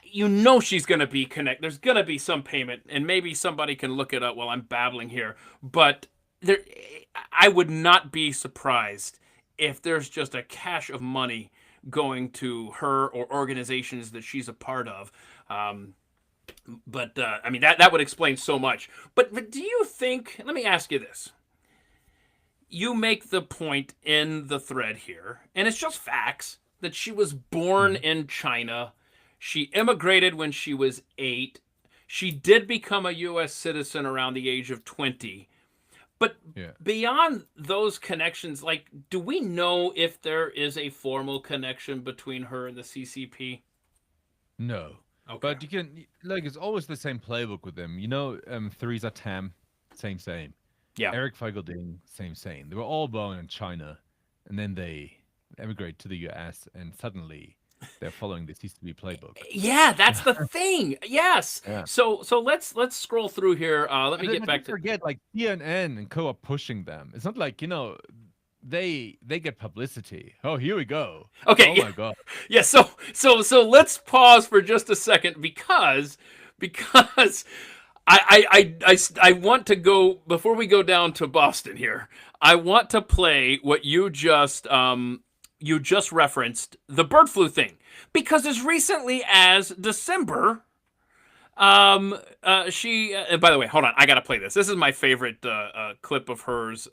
You know she's going to be connected. There's going to be some payment, and maybe somebody can look it up while I'm babbling here. But I would not be surprised if there's just a cache of money going to her or organizations that she's a part of. But I mean, that would explain so much. But do you think, let me ask you this. You make the point in the thread here, and it's just facts, that she was born in China. She immigrated when she was 8. She did become a U.S. citizen around the age of 20. But Yeah. beyond those connections, like, do we know if there is a formal connection between her and the CCP? No. Okay. But you can, like, it's always the same playbook with them. You know, Theresa Tam, same. Yeah. Eric Feigelding, same. They were all born in China, and then they emigrate to the US, and suddenly they're following the CCP playbook. Yeah, that's the thing. Yes. Yeah. So let's scroll through here. Let me get back to. Forget, like, CNN and co are pushing them. It's not like, you know, they get publicity. Oh, here we go. Okay. Oh my god. Yeah. So let's pause for just a second because I want to go before we go down to Boston here. I want to play what you just referenced, the bird flu thing, because as recently as December, she. By the way, hold on, I gotta play this. This is my favorite clip of hers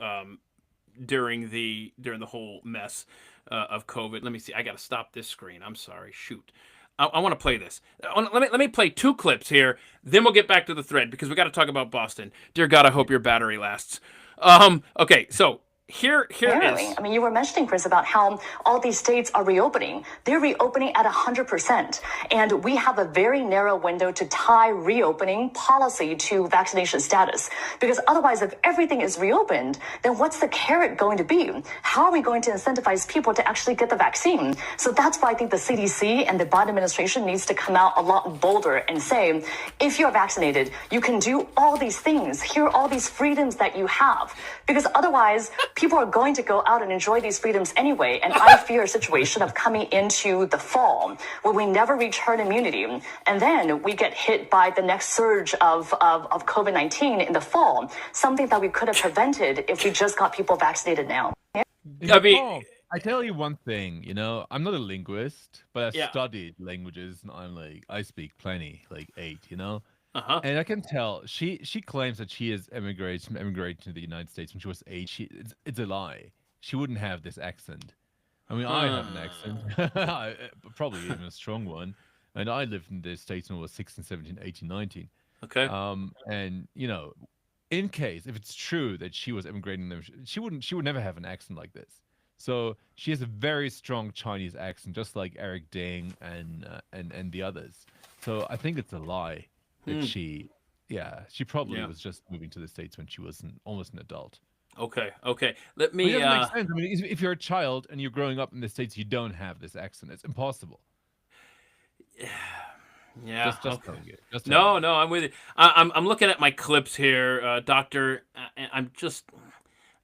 during the whole mess of COVID. Let me see. I gotta stop this screen. I'm sorry. Shoot. I want to play this. Let me play 2 clips here. Then we'll get back to the thread because we got to talk about Boston. Dear God, I hope your battery lasts. Okay, so here Apparently. is. I mean, you were mentioning, Chris, about how all these states are reopening. They're reopening at 100%. And we have a very narrow window to tie reopening policy to vaccination status. Because otherwise, if everything is reopened, then what's the carrot going to be? How are we going to incentivize people to actually get the vaccine? So that's why I think the CDC and the Biden administration needs to come out a lot bolder and say, if you're vaccinated, you can do all these things. Here are all these freedoms that you have. Because otherwise, people are going to go out and enjoy these freedoms anyway. And I fear a situation of coming into the fall where we never reach herd immunity. And then we get hit by the next surge of COVID-19 in the fall, something that we could have prevented if we just got people vaccinated now. I mean, I tell you one thing, you know, I'm not a linguist, but I Yeah. studied languages, and I speak plenty, like 8, you know. Uh-huh. And I can tell she claims that she is emigrated to the United States when she was 8. It's a lie. She wouldn't have this accent. I mean, I have an accent, probably even a strong one. And I lived in the States when I was 16, 17, 18, 19. Okay. And you know, in case if it's true that she was immigrating them, she would never have an accent like this. So she has a very strong Chinese accent, just like Eric Ding and the others. So I think it's a lie that she probably was just moving to the States when she was almost an adult. Okay. Let I me. mean, it doesn't make sense. I mean, if you're a child and you're growing up in the States, you don't have this accent. It's impossible. Yeah. Just okay. telling you. Just telling you. No, I'm with you. I'm looking at my clips here, Doctor. I'm just.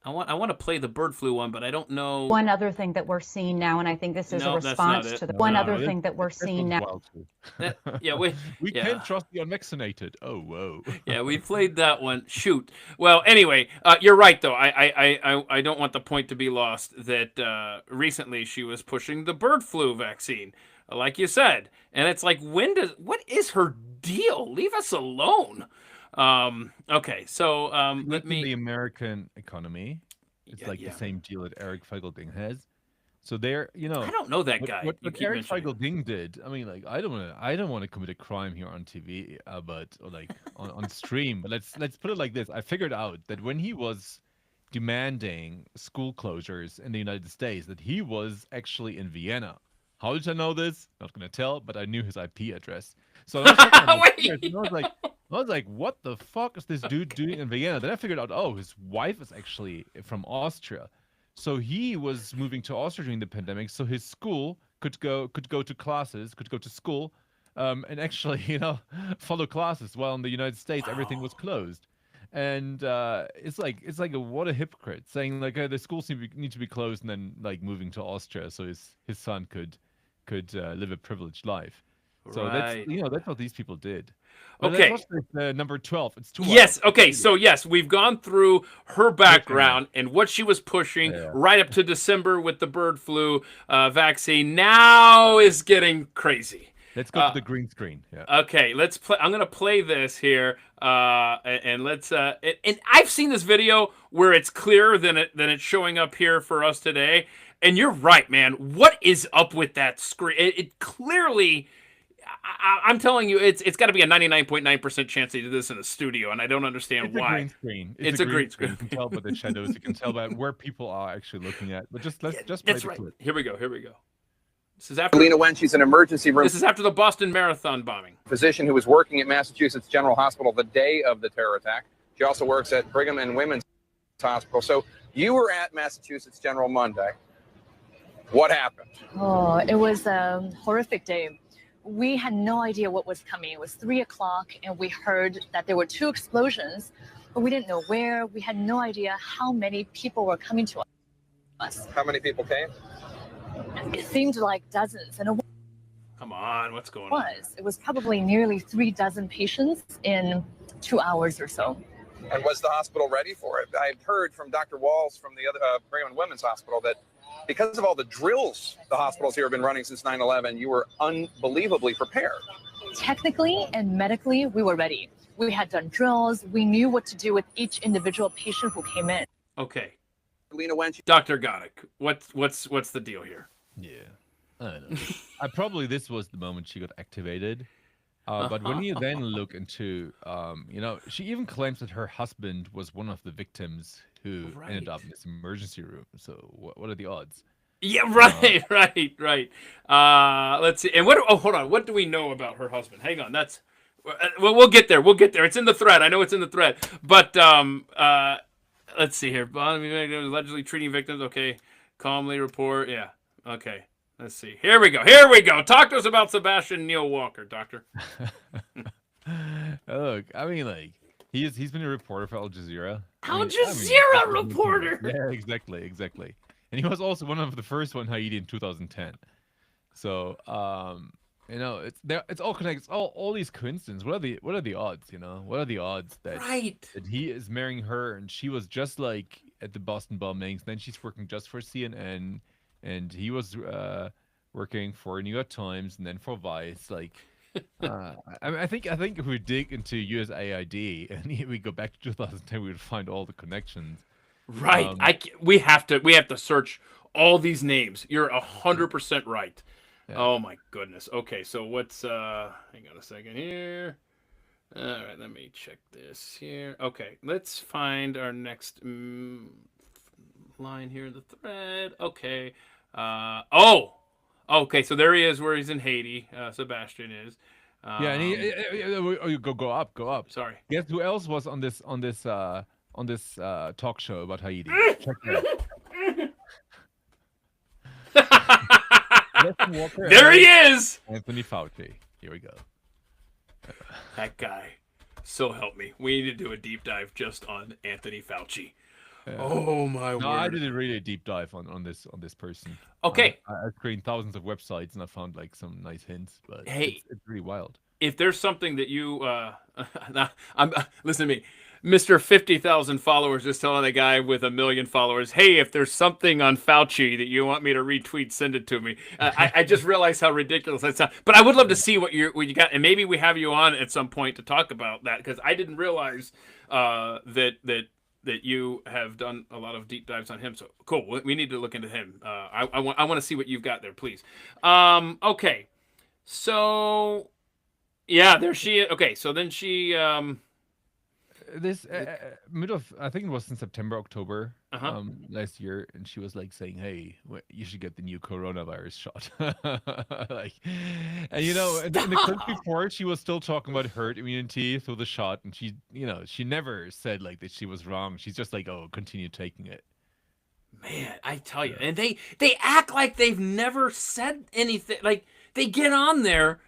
I want to play the bird flu one, but I don't know. One other thing that we're seeing now, and I think this is No, a that's not response it. to the No, one no, other this- thing that we're this seeing one's now. wild too. Yeah, We yeah. can't trust the unvaccinated. Oh, whoa. Yeah, we played that one. Shoot. Well, anyway, you're right though. I don't want the point to be lost that recently she was pushing the bird flu vaccine, like you said, and it's like, what is her deal? Leave us alone. Okay, so let Look in the me. American economy. It's Yeah, like yeah. the same deal that Eric Feigelding has. So they're, you know, I don't know that guy. what You keep Eric mentioning. Feigelding did. I mean, like, I don't want to commit a crime here on TV, or like on stream. But let's put it like this: I figured out that when he was demanding school closures in the United States, that he was actually in Vienna. How did I know this? Not gonna tell, but I knew his IP address. So I was checking on my Wait. fingers, and I was like, what the fuck is this dude doing in Vienna? Then I figured out, oh, his wife is actually from Austria. So he was moving to Austria during the pandemic, so his school could go to classes, could go to school, and actually, you know, follow classes. While in the United States, everything was closed. And it's like what a hypocrite saying like the schools need to be closed and then like moving to Austria so his son could live a privileged life. So Right. that's what these people did. But Okay. let's watch this, number 12. It's too Yes. wild. Okay. So yes, we've gone through her background and what she was pushing Yeah. right up to December with the bird flu vaccine. Now is getting crazy. Let's go to the green screen. Yeah. Okay, let's play. I'm gonna play this here, and let's. And I've seen this video where it's clearer than it's showing up here for us today. And you're right, man. What is up with that screen? It clearly. I'm telling you, it's got to be a 99.9% chance they did this in a studio, and I don't understand It's why. a green screen. It's a green screen. You can tell by the shadows. You can tell by where people are actually looking at. But just play the clip. Here we go. This is after Leana Wen, she's an emergency room. This is after the Boston Marathon bombing. Physician who was working at Massachusetts General Hospital the day of the terror attack. She also works at Brigham and Women's Hospital. So you were at Massachusetts General Monday. What happened? Oh, it was a horrific day. We had no idea what was coming. It was 3 o'clock, and we heard that there were 2 explosions, but we didn't know where. We had no idea how many people were coming to us. How many people came? It seemed like dozens, and Come on, what's going on? it was probably nearly 3 dozen patients in 2 hours or so. And was the hospital ready for it? I've heard from Dr. Walls from the other Brigham and Women's Hospital that because of all the drills the hospitals here have been running since 9/11, you were unbelievably prepared. Technically and medically, we were ready. We had done drills. We knew what to do with each individual patient who came in. Okay, Leana Wen, Dr. Goddek, what's the deal here? Yeah, I don't know. Probably this was the moment she got activated. But when you then look into, she even claims that her husband was one of the victims who ended up in this emergency room. So what are the odds? Yeah, right. Let's see. And hold on. What do we know about her husband? Hang on. We'll get there. It's in the thread. I know it's in the thread. But let's see here. Allegedly treating victims. Okay. Calmly report. Yeah. Okay. Let's see. Here we go. Talk to us about Sebastian Neil Walker, doctor. Look, I mean, he's been a reporter for Al Jazeera. Reporter. Yeah, exactly. And he was also one of the first on Haiti in 2010. So, it's all connected. It's all these coincidences. What are the odds? What are the odds that he is marrying her and she was just like at the Boston bombings? Then she's working just for CNN. And he was working for New York Times and then for Vice. I think if we dig into USAID and we go back to 2010, we would find all the connections. Right. We have to search all these names. You're 100% right. Yeah. Oh my goodness. Okay, so what's hang on a second here. All right, let me check this here. Okay, let's find our next line here in the thread. Okay. Okay. So there he is, where he's in Haiti. Sebastian is. And you go up. Sorry. Guess who else was on this talk show about Haiti? Check that. There he is. Anthony Fauci. Here we go. That guy. So help me. We need to do a deep dive just on Anthony Fauci. Oh my word! I did a really deep dive on this person. Okay, I screened thousands of websites and I found some nice hints. But hey, it's really wild. If there's something that you listen to me, Mr. 50,000 followers just telling a guy with 1 million followers, hey, if there's something on Fauci that you want me to retweet, send it to me. I just realized how ridiculous that sounds. But I would love to see what you got, and maybe we have you on at some point to talk about that because I didn't realize that you have done a lot of deep dives on him. So cool. We need to look into him. I want to see what you've got there, please. Okay. So yeah, there she is. Okay. So then she, this middle of, I think it was in September, October, last year. And she was saying, hey, you should get the new coronavirus shot. And in the clip before, she was still talking about herd immunity through the shot. And she never said that she was wrong. She's just oh, continue taking it. Man, I tell you, and they act like they've never said anything. They get on there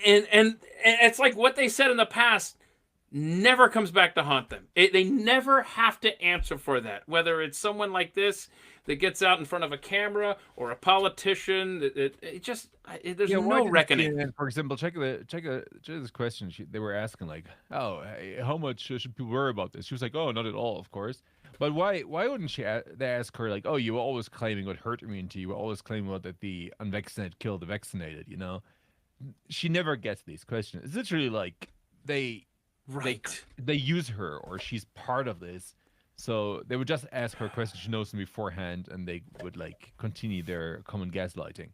and it's like what they said in the past never comes back to haunt them. They never have to answer for that. Whether it's someone like this that gets out in front of a camera or a politician, there's no reckoning. For example, check this question. They were asking how much should people worry about this? She was like, oh, not at all, of course. But why wouldn't they ask her oh, you were always claiming about herd immunity, you were always claiming about that the unvaccinated kill the vaccinated, She never gets these questions. It's literally they use her or she's part of this. So they would just ask her questions she knows them beforehand and they would continue their common gaslighting.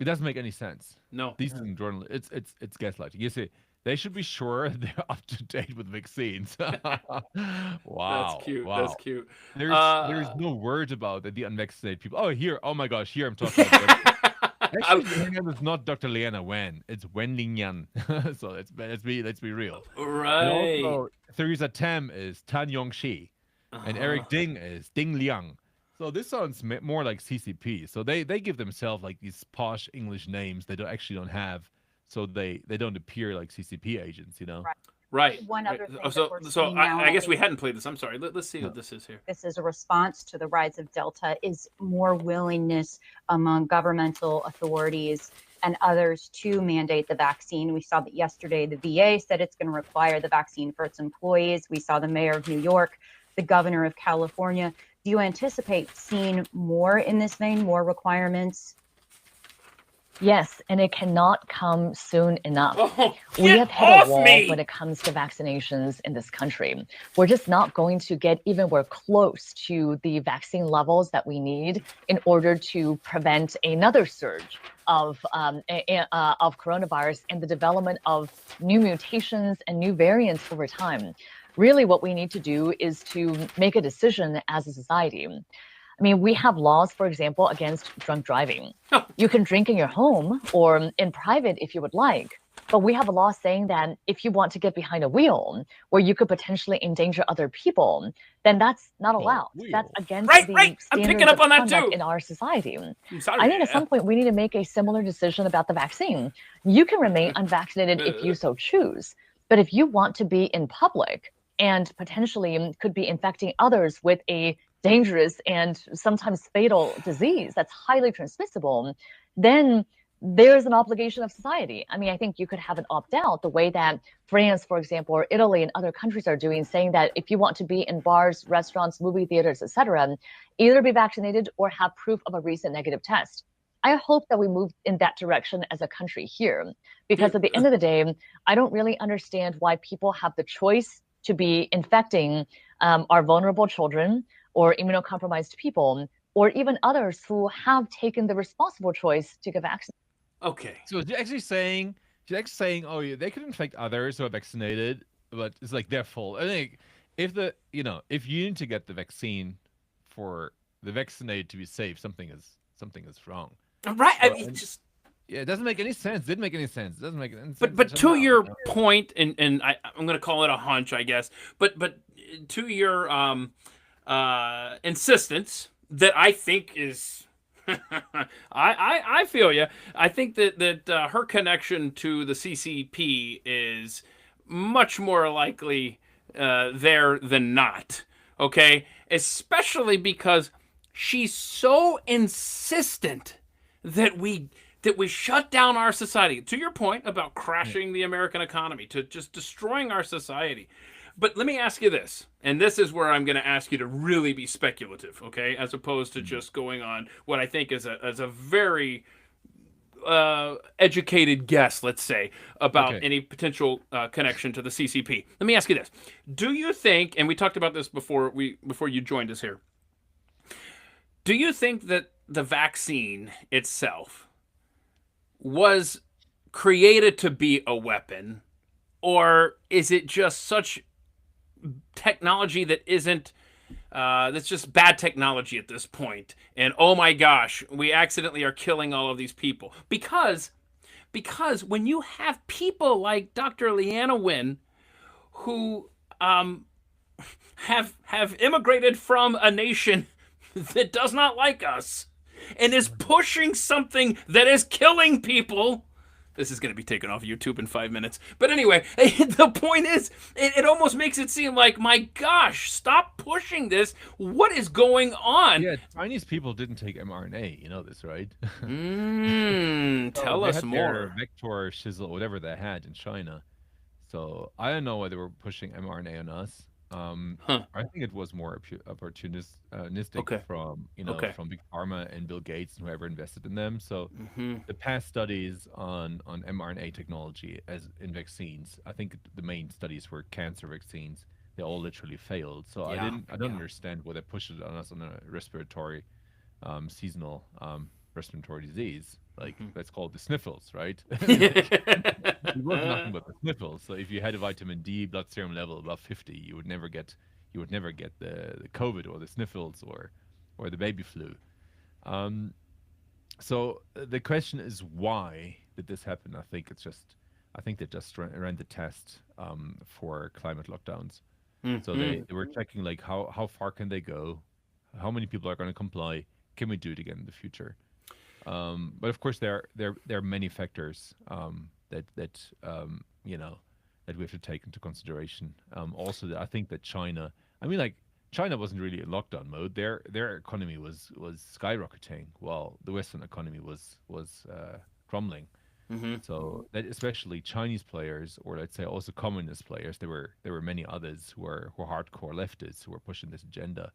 It doesn't make any sense. No. These journalists, it's gaslighting. You see, they should be sure they're up to date with vaccines. Wow. That's cute. Wow. That's cute. There's no word about the unvaccinated people. Oh, here. Oh my gosh. Here I'm talking about. Actually, her name is not Dr. Leana Wen. It's Wen Lingyan. So let's be real. Right. And also, Theresa Tam is Tan Yongxi, and Eric Ding is Ding Liang. So this sounds more like CCP. So they give themselves like these posh English names they actually don't have, so they don't appear like CCP agents, you know. Right. One other thing that So we're so seeing now, I guess we think hadn't played this. I'm sorry. Let's see what this is here. this is a response to the rise of Delta, is more willingness among governmental authorities and others to mandate the vaccine. We saw that yesterday the VA said it's going to require the vaccine for its employees. We saw the mayor of New York, the governor of California. Do you anticipate seeing more in this vein, more requirements? Yes, and it cannot come soon enough. Oh, We get have hit a off wall me! when it comes to vaccinations in this country. We're just not going to get anywhere close to the vaccine levels that we need in order to prevent another surge of coronavirus and the development of new mutations and new variants over time. Really, what we need to do is to make a decision as a society. I mean, we have laws, for example, against drunk driving. You can drink in your home or in private if you would like, but we have a law saying that if you want to get behind a wheel where you could potentially endanger other people, then that's not allowed. That's against Right, the right. I'm standards picking up of on that conduct too. in our society. I'm sorry. I think at some point we need to make a similar decision about the vaccine. You can remain unvaccinated if you so choose, but if you want to be in public and potentially could be infecting others with a dangerous and sometimes fatal disease that's highly transmissible, then there's an obligation of society. I mean, I think you could have an opt-out the way that France, for example, or Italy and other countries are doing, saying that if you want to be in bars, restaurants, movie theaters, etc., either be vaccinated or have proof of a recent negative test. I hope that we move in that direction as a country here, because at the end of the day, I don't really understand why people have the choice to be infecting our vulnerable children or immunocompromised people, or even others who have taken the responsible choice to get vaccinated. Okay. So she's actually saying, oh, yeah, they could infect others who are vaccinated, but it's like their fault. I think if you need to get the vaccine for the vaccinated to be safe, something is wrong. Right. So, I mean, just. Yeah, it doesn't make any sense. Didn't make any sense. It doesn't make any sense. But to your point, and I'm going to call it a hunch, I guess. But to your insistence that I think is, I feel you. I think that her connection to the CCP is much more likely there than not. Okay, especially because she's so insistent that we shut down our society. To your point about crashing the American economy, to just destroying our society. But let me ask you this, and this is where I'm going to ask you to really be speculative, okay, as opposed to just going on what I think is a very educated guess, let's say, about any potential connection to the CCP. Let me ask you this: do you think, and we talked about this before you joined us here, do you think that the vaccine itself was created to be a weapon, or is it just such technology that isn't that's just bad technology at this point, and oh my gosh, we accidentally are killing all of these people? Because when you have people like Dr. Leana Wen who have immigrated from a nation that does not like us and is pushing something that is killing people. This is going to be taken off YouTube in 5 minutes. But anyway, the point is, it almost makes it seem like, my gosh, stop pushing this. What is going on? Yeah, Chinese people didn't take mRNA. You know this, right? Tell us more. Their vector shizzle, whatever they had in China. So I don't know why they were pushing mRNA on us. I think it was more opportunistic from from Big Pharma and Bill Gates and whoever invested in them. So the past studies on mRNA technology as in vaccines, I think the main studies were cancer vaccines. They all literally failed. So I don't understand why they pushed it on us on a respiratory seasonal respiratory disease. Like, let's call it the sniffles, right? Mm-hmm. It was nothing but the sniffles. So if you had a vitamin D blood serum level above 50, you would never get the COVID or the sniffles or the baby flu. So the question is, why did this happen? I think they just ran the test for climate lockdowns. So they were checking like how far can they go, how many people are going to comply, can we do it again in the future? But of course there are many factors that that we have to take into consideration. Also, I think that China, China wasn't really in lockdown mode. Their economy was skyrocketing, while the Western economy was crumbling. So that especially Chinese players, or let's say also communist players, there were many others who were hardcore leftists who were pushing this agenda.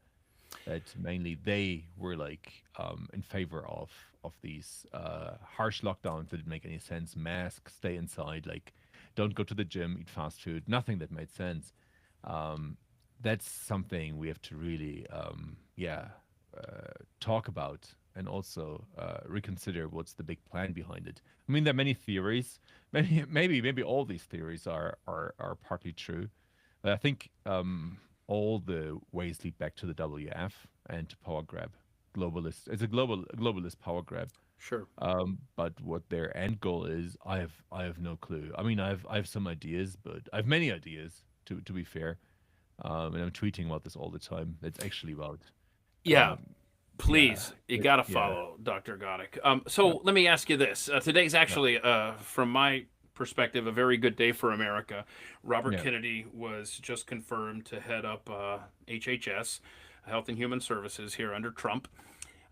That mainly they were like in favor of these harsh lockdowns that didn't make any sense. Masks, stay inside, like don't go to the gym, eat fast food, nothing that made sense. That's something we have to really talk about, and also reconsider what's the big plan behind it. I mean, there are many theories. Maybe all these theories are partly true. But I think all the ways lead back to the WF and to power grab. It's a globalist power grab. Sure. But what their end goal is, I have no clue. I mean, I have some ideas, but I have many ideas to be fair. And I'm tweeting about this all the time. That's actually about please, you got to follow Dr. Goddek. So let me ask you this. Today's actually, from my perspective, a very good day for America. Robert Kennedy was just confirmed to head up HHS, Health and Human Services, here under Trump.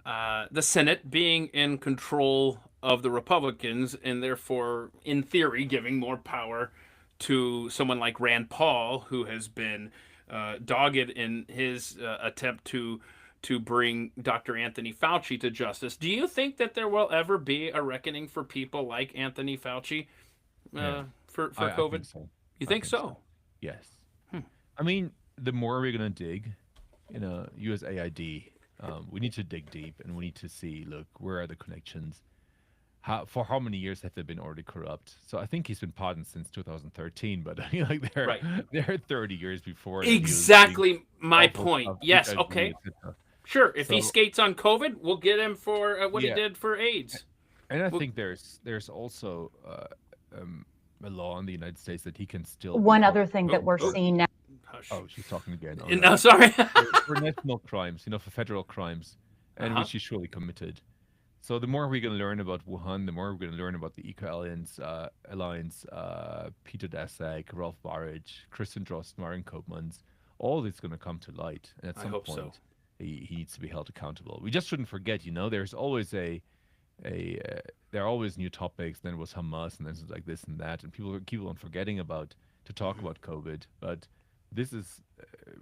The Senate being in control of the Republicans, and therefore, in theory, giving more power to someone like Rand Paul, who has been dogged in his attempt to bring Dr. Anthony Fauci to justice. Do you think that there will ever be a reckoning for people like Anthony Fauci for COVID? I think so. You think so? Yes. I mean, the more we're going to dig, USAID, we need to dig deep, and we need to see, look, where are the connections? For how many years have they been already corrupt? So I think he's been pardoned since 2013, but they're 30 years before. Exactly my point. Yes. Okay. Sure. If he skates on COVID, we'll get him for what he did for AIDS. And I think there's also a law in the United States that he can still. One other thing that we're seeing now. Hush. Oh, she's talking again. Oh, no, sorry. for national crimes, for federal crimes, and which he surely committed. So the more we're going to learn about Wuhan, the more we're going to learn about the Eco Alliance, Peter Daszak, Ralph Barrage, Kristen Drost, Maren Koopmans, all this is going to come to light. And at some point, he needs to be held accountable. We just shouldn't forget, there's always there are always new topics. Then it was Hamas, and then it's like this and that, and people keep on forgetting to talk about COVID. But this is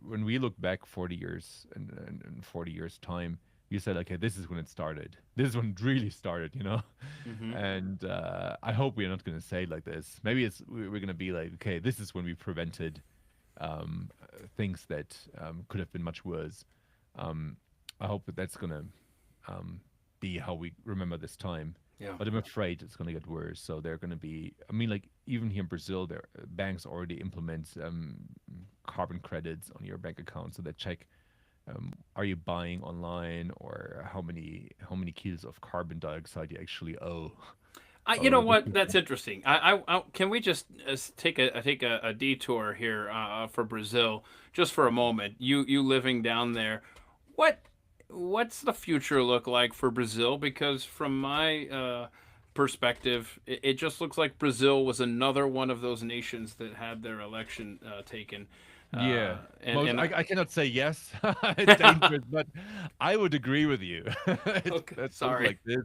when we look back 40 years and 40 years time. You said, okay, this is when it started. This is when it really started, And I hope we're not going to say it like this. Maybe we're going to be like, okay, this is when we prevented things that could have been much worse. I hope that's going to be how we remember this time. Yeah. But I'm afraid it's going to get worse. So they're going to be, even here in Brazil, banks already implement carbon credits on your bank account. So they check, are you buying online, or how many kilos of carbon dioxide you actually owe? You know what? That's interesting. I can we just take a detour here for Brazil just for a moment? You living down there, what's the future look like for Brazil? Because from my perspective, it just looks like Brazil was another one of those nations that had their election taken. I cannot say yes. It's dangerous, but I would agree with you. Sorry. Like this,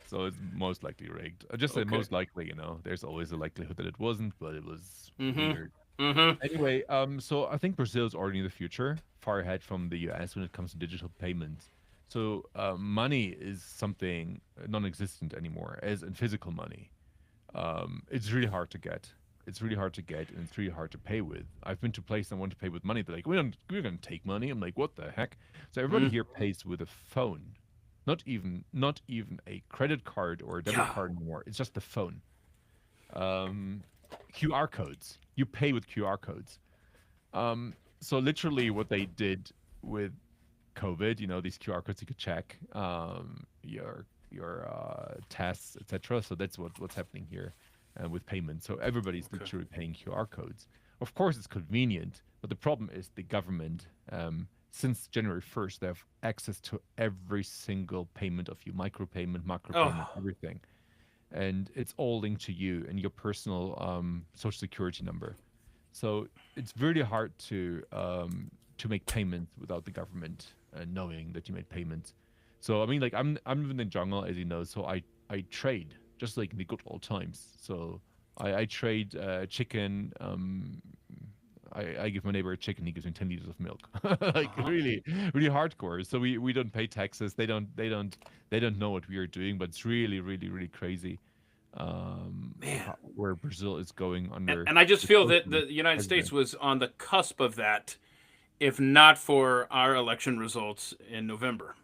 so it's most likely rigged. I just said most likely. There's always a likelihood that it wasn't, but it was weird. Anyway, so I think Brazil is already in the future, far ahead from the US when it comes to digital payments. So money is something non-existent anymore, as in physical money. It's really hard to get. It's really hard to get, and it's really hard to pay with. I've been to places I want to pay with money. They're like, we're going to take money. I'm like, what the heck? So everybody here pays with a phone. not even a credit card or a debit card anymore. It's just the phone. QR codes. You pay with QR codes. So literally, what they did with COVID, these QR codes you could check your tests, etc. So that's what's happening here with payments. So everybody's literally paying QR codes. Of course, it's convenient, but the problem is the government. Since January 1st, they have access to every single payment of you, micropayment, macropayment, everything. And it's all linked to you and your personal social security number. So it's really hard to make payments without the government knowing that you made payments. So I mean, like I'm in the jungle, as you know, so I trade just like in the good old times. So I trade chicken. I give my neighbor a chicken, he gives me 10 liters of milk. Like really hardcore. So we don't pay taxes. They don't know what we are doing, but it's really, really, really crazy. Where Brazil is going under. And I just feel that the United States was on the cusp of that, if not for our election results in November.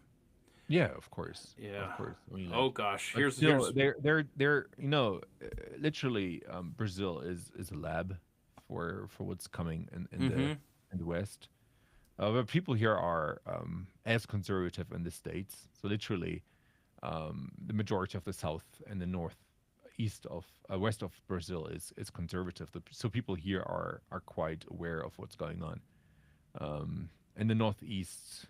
Yeah, of course. Yeah. Of course. I mean, oh gosh, here's they're literally Brazil is a lab for what's coming in the West. But people here are as conservative in the States. So literally, the majority of the South and the North, west of Brazil is conservative. So people here are quite aware of what's going on. In the Northeast,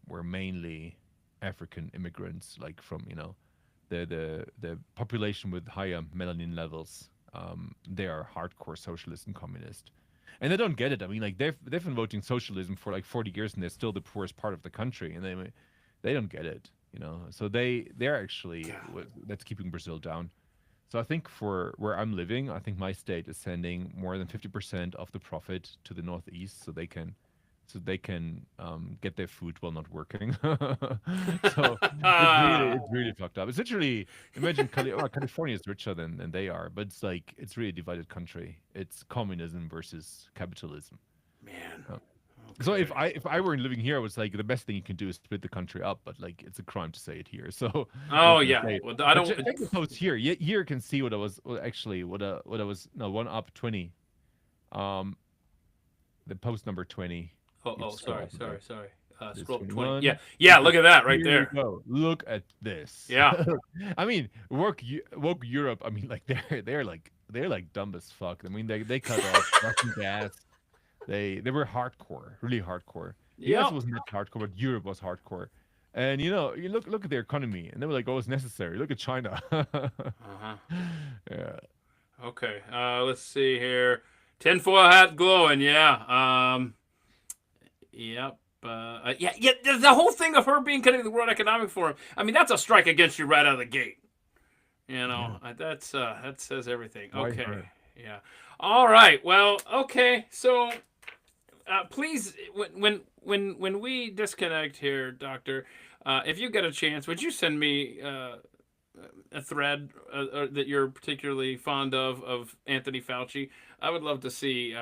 we're mainly African immigrants, like from the population with higher melanin levels. They are hardcore socialist and communist, and they don't get it. I mean, like they've been voting socialism for like 40 years, and they're still the poorest part of the country, and they don't get it, So they're actually that's keeping Brazil down. So I think for where I'm living, I think my state is sending more than 50% of the profit to the Northeast, so they can get their food while not working. So it's really fucked up. It's literally, imagine California is richer than they are, but it's really a divided country. It's communism versus capitalism. Man. So if I were living here, I was like, the best thing you can do is split the country up, but like it's a crime to say it here. So well, I don't. Check the post here. Here you can see what I was 1 up 20. The post number 20. Sorry. Scroll 20. Yeah. Look at that right there. Look at this. Yeah. I mean, woke Europe. I mean, like they're like dumb as fuck. I mean, they cut off Russian gas. They were hardcore, really hardcore. The US wasn't that hardcore, but Europe was hardcore. And you look at their economy, and they were like, "Oh, it's necessary." Look at China. Yeah. Okay. Let's see here. Tinfoil hat glowing. Yeah. Yep. The whole thing of her being connected to the World Economic Forum. I mean, that's a strike against you right out of the gate. That says everything. Okay. Yeah. All right. Well. Okay. So, please, when we disconnect here, Doctor, if you get a chance, would you send me a thread that you're particularly fond of Anthony Fauci? I would love to see.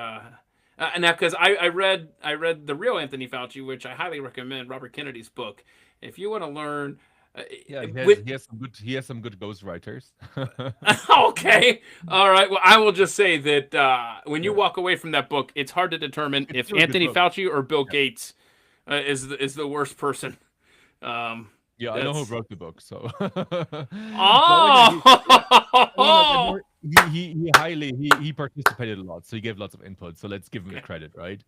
Now, because I read the real Anthony Fauci, which I highly recommend, Robert Kennedy's book. If you want to learn, he has some good ghostwriters. Okay, all right. Well, I will just say that when you walk away from that book, it's hard to determine if Anthony Fauci or Bill Gates is the worst person. Yeah, I know who wrote the book, so. He participated a lot, so he gave lots of input. So let's give him the credit, right?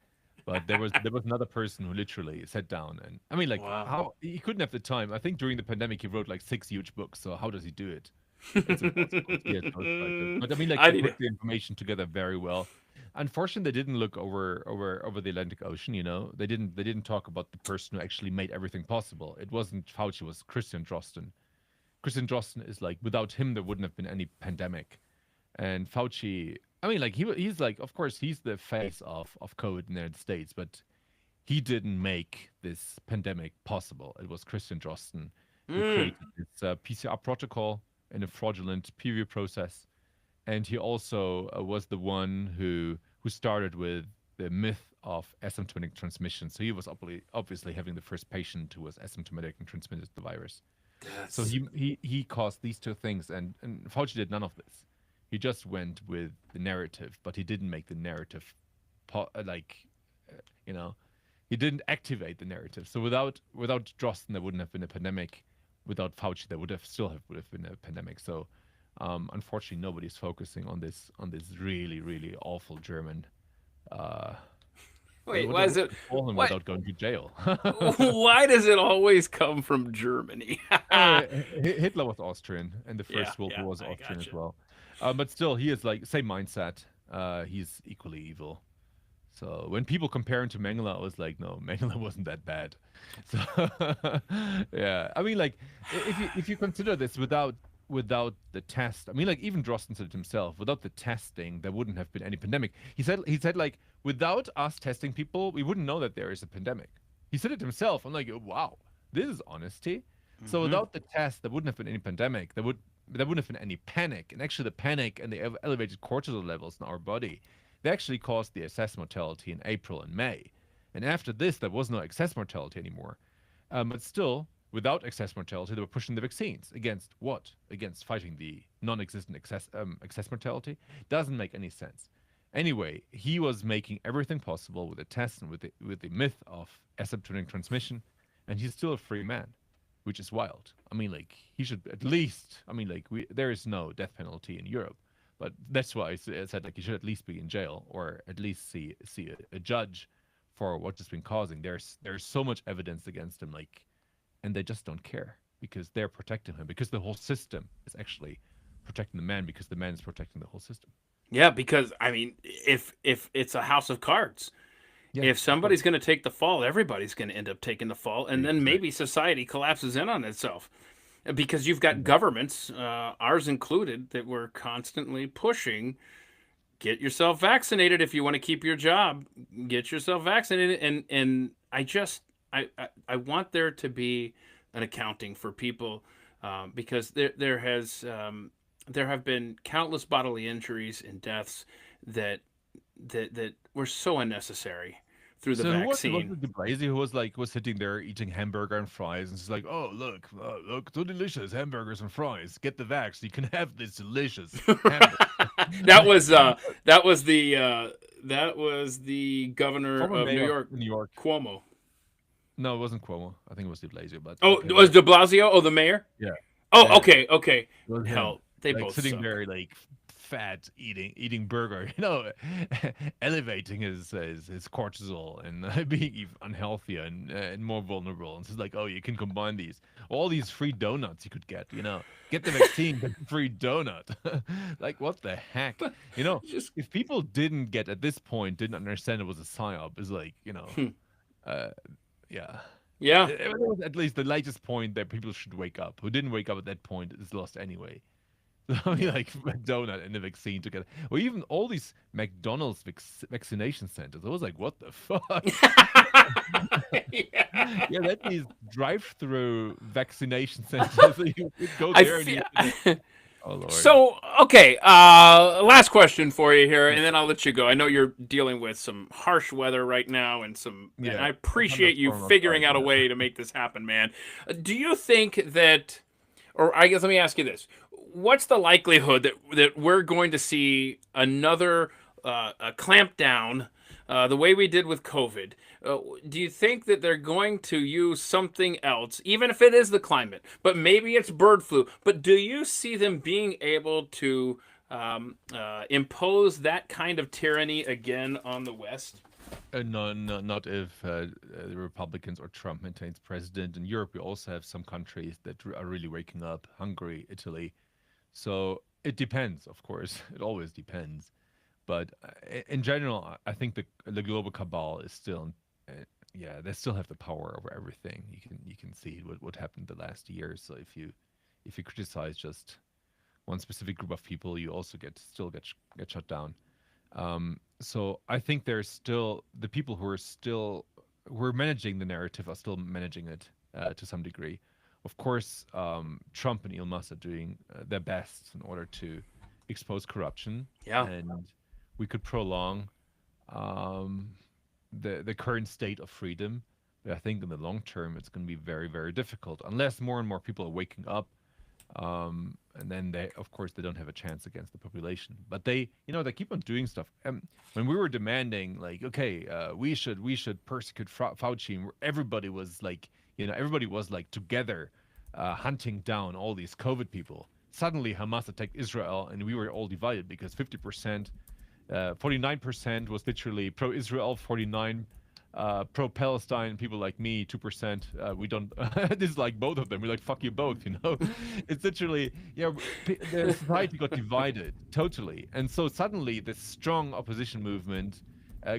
But there was another person who literally sat down and I mean, like, how he couldn't have the time. I think during the pandemic he wrote like 6 huge books. So how does he do it? It's impossible. But I mean, like, he put the information together very well. Unfortunately, they didn't look over the Atlantic Ocean. They didn't talk about the person who actually made everything possible. It wasn't Fauci, it was Christian Drosten. Christian Drosten is like, without him there wouldn't have been any pandemic. And Fauci, I mean, like, he's like, of course, he's the face of COVID in the United States, but he didn't make this pandemic possible. It was Christian Drosten who created this PCR protocol in a fraudulent peer review process. And he also was the one who started with the myth of asymptomatic transmission. So he was obviously having the first patient who was asymptomatic and transmitted the virus. So he caused these two things, and Fauci did none of this. He just went with the narrative, but he didn't make the narrative, he didn't activate the narrative. So without Drosten, there wouldn't have been a pandemic. Without Fauci, there would have been a pandemic. So unfortunately, nobody's focusing on this really, really awful German. Wait, why is it without going to jail? Why does it always come from Germany? Hitler was Austrian, and the First World War was Austrian as well. But still, he is like same mindset. He's equally evil. So when people compare him to Mengele, I was like, no, Mengele wasn't that bad. So yeah, I mean, like if you consider this without the test, I mean, like even Drosten said it himself. Without the testing, there wouldn't have been any pandemic. He said like without us testing people, we wouldn't know that there is a pandemic. He said it himself. I'm like, wow, this is honesty. Mm-hmm. So without the test, there wouldn't have been any pandemic. There wouldn't have been any panic. And actually, the panic and the elevated cortisol levels in our body, they actually caused the excess mortality in April and May. And after this, there was no excess mortality anymore. But still, without excess mortality, they were pushing the vaccines. Against what? Against fighting the non-existent excess mortality? Doesn't make any sense. Anyway, he was making everything possible with the test and with the myth of asymptomatic transmission, and he's still a free man, which is wild. I mean, like, he should at least, I mean, like, there is no death penalty in Europe, but that's why I said, like, he should at least be in jail, or at least see a judge for what has been causing. There's so much evidence against him, like, and they just don't care because they're protecting him, because the whole system is actually protecting the man, because the man is protecting the whole system. Yeah, because I mean, if it's a house of cards, if somebody's going to take the fall, everybody's going to end up taking the fall, and then maybe society collapses in on itself, because you've got governments, ours included, that were constantly pushing, get yourself vaccinated if you want to keep your job, get yourself vaccinated, and I want there to be an accounting for people, because there have been countless bodily injuries and deaths that were so unnecessary through the vaccine. Was it de Blasio who was sitting there eating hamburger and fries, and she's like, "Oh, look, so delicious hamburgers and fries. Get the vax. You can have this delicious hamburger." that was the governor of New York, Cuomo. No, it wasn't Cuomo. I think it was de Blasio. But it was de Blasio. Oh, the mayor. Yeah. Oh, yeah. Okay. Hell, they like, both sitting suck. there like fat, eating burger, elevating his cortisol and being even unhealthier and more vulnerable. And it's like, oh, you can combine these, all these free donuts you could get, get the vaccine, get the free donut. Like, what the heck? If people didn't understand it was a psyop, it's like, yeah. Yeah. It was at least the latest point that people should wake up. Who didn't wake up at that point is lost anyway. I mean, like McDonald's and the vaccine together, or even all these McDonald's vaccination centers. I was like, what the fuck? Yeah, that means drive-through vaccination centers. So you could go there. Oh, Lord. So, okay, last question for you here, and then I'll let you go. I know you're dealing with some harsh weather right now, and and I appreciate you figuring out a way to make this happen, man. Do you think that, or I guess let me ask you this: what's the likelihood that we're going to see another a clampdown, the way we did with COVID? Do you think that they're going to use something else, even if it is the climate, but maybe it's bird flu? But do you see them being able to impose that kind of tyranny again on the West? No, not if the Republicans or Trump maintains president. In Europe, we also have some countries that are really waking up: Hungary, Italy. So it depends, of course. It always depends. But in general, I think the global cabal is still, they still have the power over everything. You can see what happened the last year. So if you criticize just one specific group of people, you also get shut down. So I think there's still the people who are managing the narrative are still managing it to some degree. Of course, Trump and Elon Musk are doing their best in order to expose corruption. Yeah. And we could prolong the current state of freedom. But I think in the long term, it's going to be very, very difficult unless more and more people are waking up. And then of course, they don't have a chance against the population. But they keep on doing stuff. When we were demanding, like, okay, we should persecute Fauci, and everybody was like, together, hunting down all these COVID people. Suddenly, Hamas attacked Israel, and we were all divided because 50%, 49% was literally pro-Israel, 49 pro-Palestine, people like me, 2%. We don't. This is like both of them. We're like, fuck you both. It's literally, the society got divided totally, and so suddenly this strong opposition movement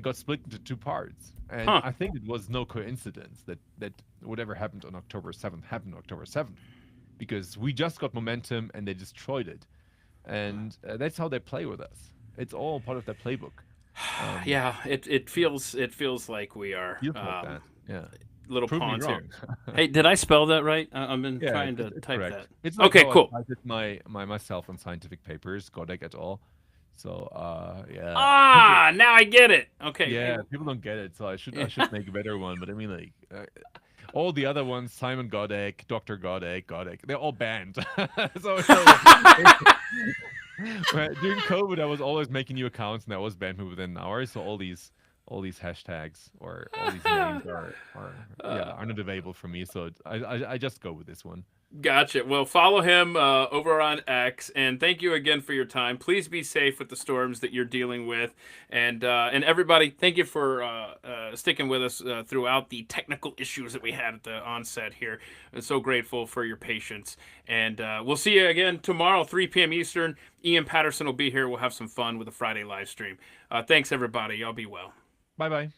got split into two parts. And I think it was no coincidence that whatever happened on October 7th happened on October 7th, because we just got momentum and they destroyed it, and that's how they play with us. It's all part of their playbook. Yeah, it feels like we are like that. Yeah, little Prove pawns me here. wrong. Hey, did I spell that right? I've been trying to type correct. that. It's like okay, how cool. I did myself on scientific papers, Goddek et al. So yeah. Now I get it. Okay. Yeah, people don't get it, so I should make a better one. But I mean, like, all the other ones, Simon Goddek, Dr. Goddek, they're all banned. so during COVID, I was always making new accounts, and I was banned within an hour. So all these hashtags or all these names are not available for me. So I just go with this one. Gotcha. Well, follow him over on X, and thank you again for your time. Please be safe with the storms that you're dealing with, and everybody, thank you for sticking with us throughout the technical issues that we had at the onset here. I'm so grateful for your patience, and we'll see you again tomorrow, 3 p.m. Eastern. Ian Patterson will be here. We'll have some fun with a Friday live stream. Thanks, everybody. Y'all be well. Bye-bye.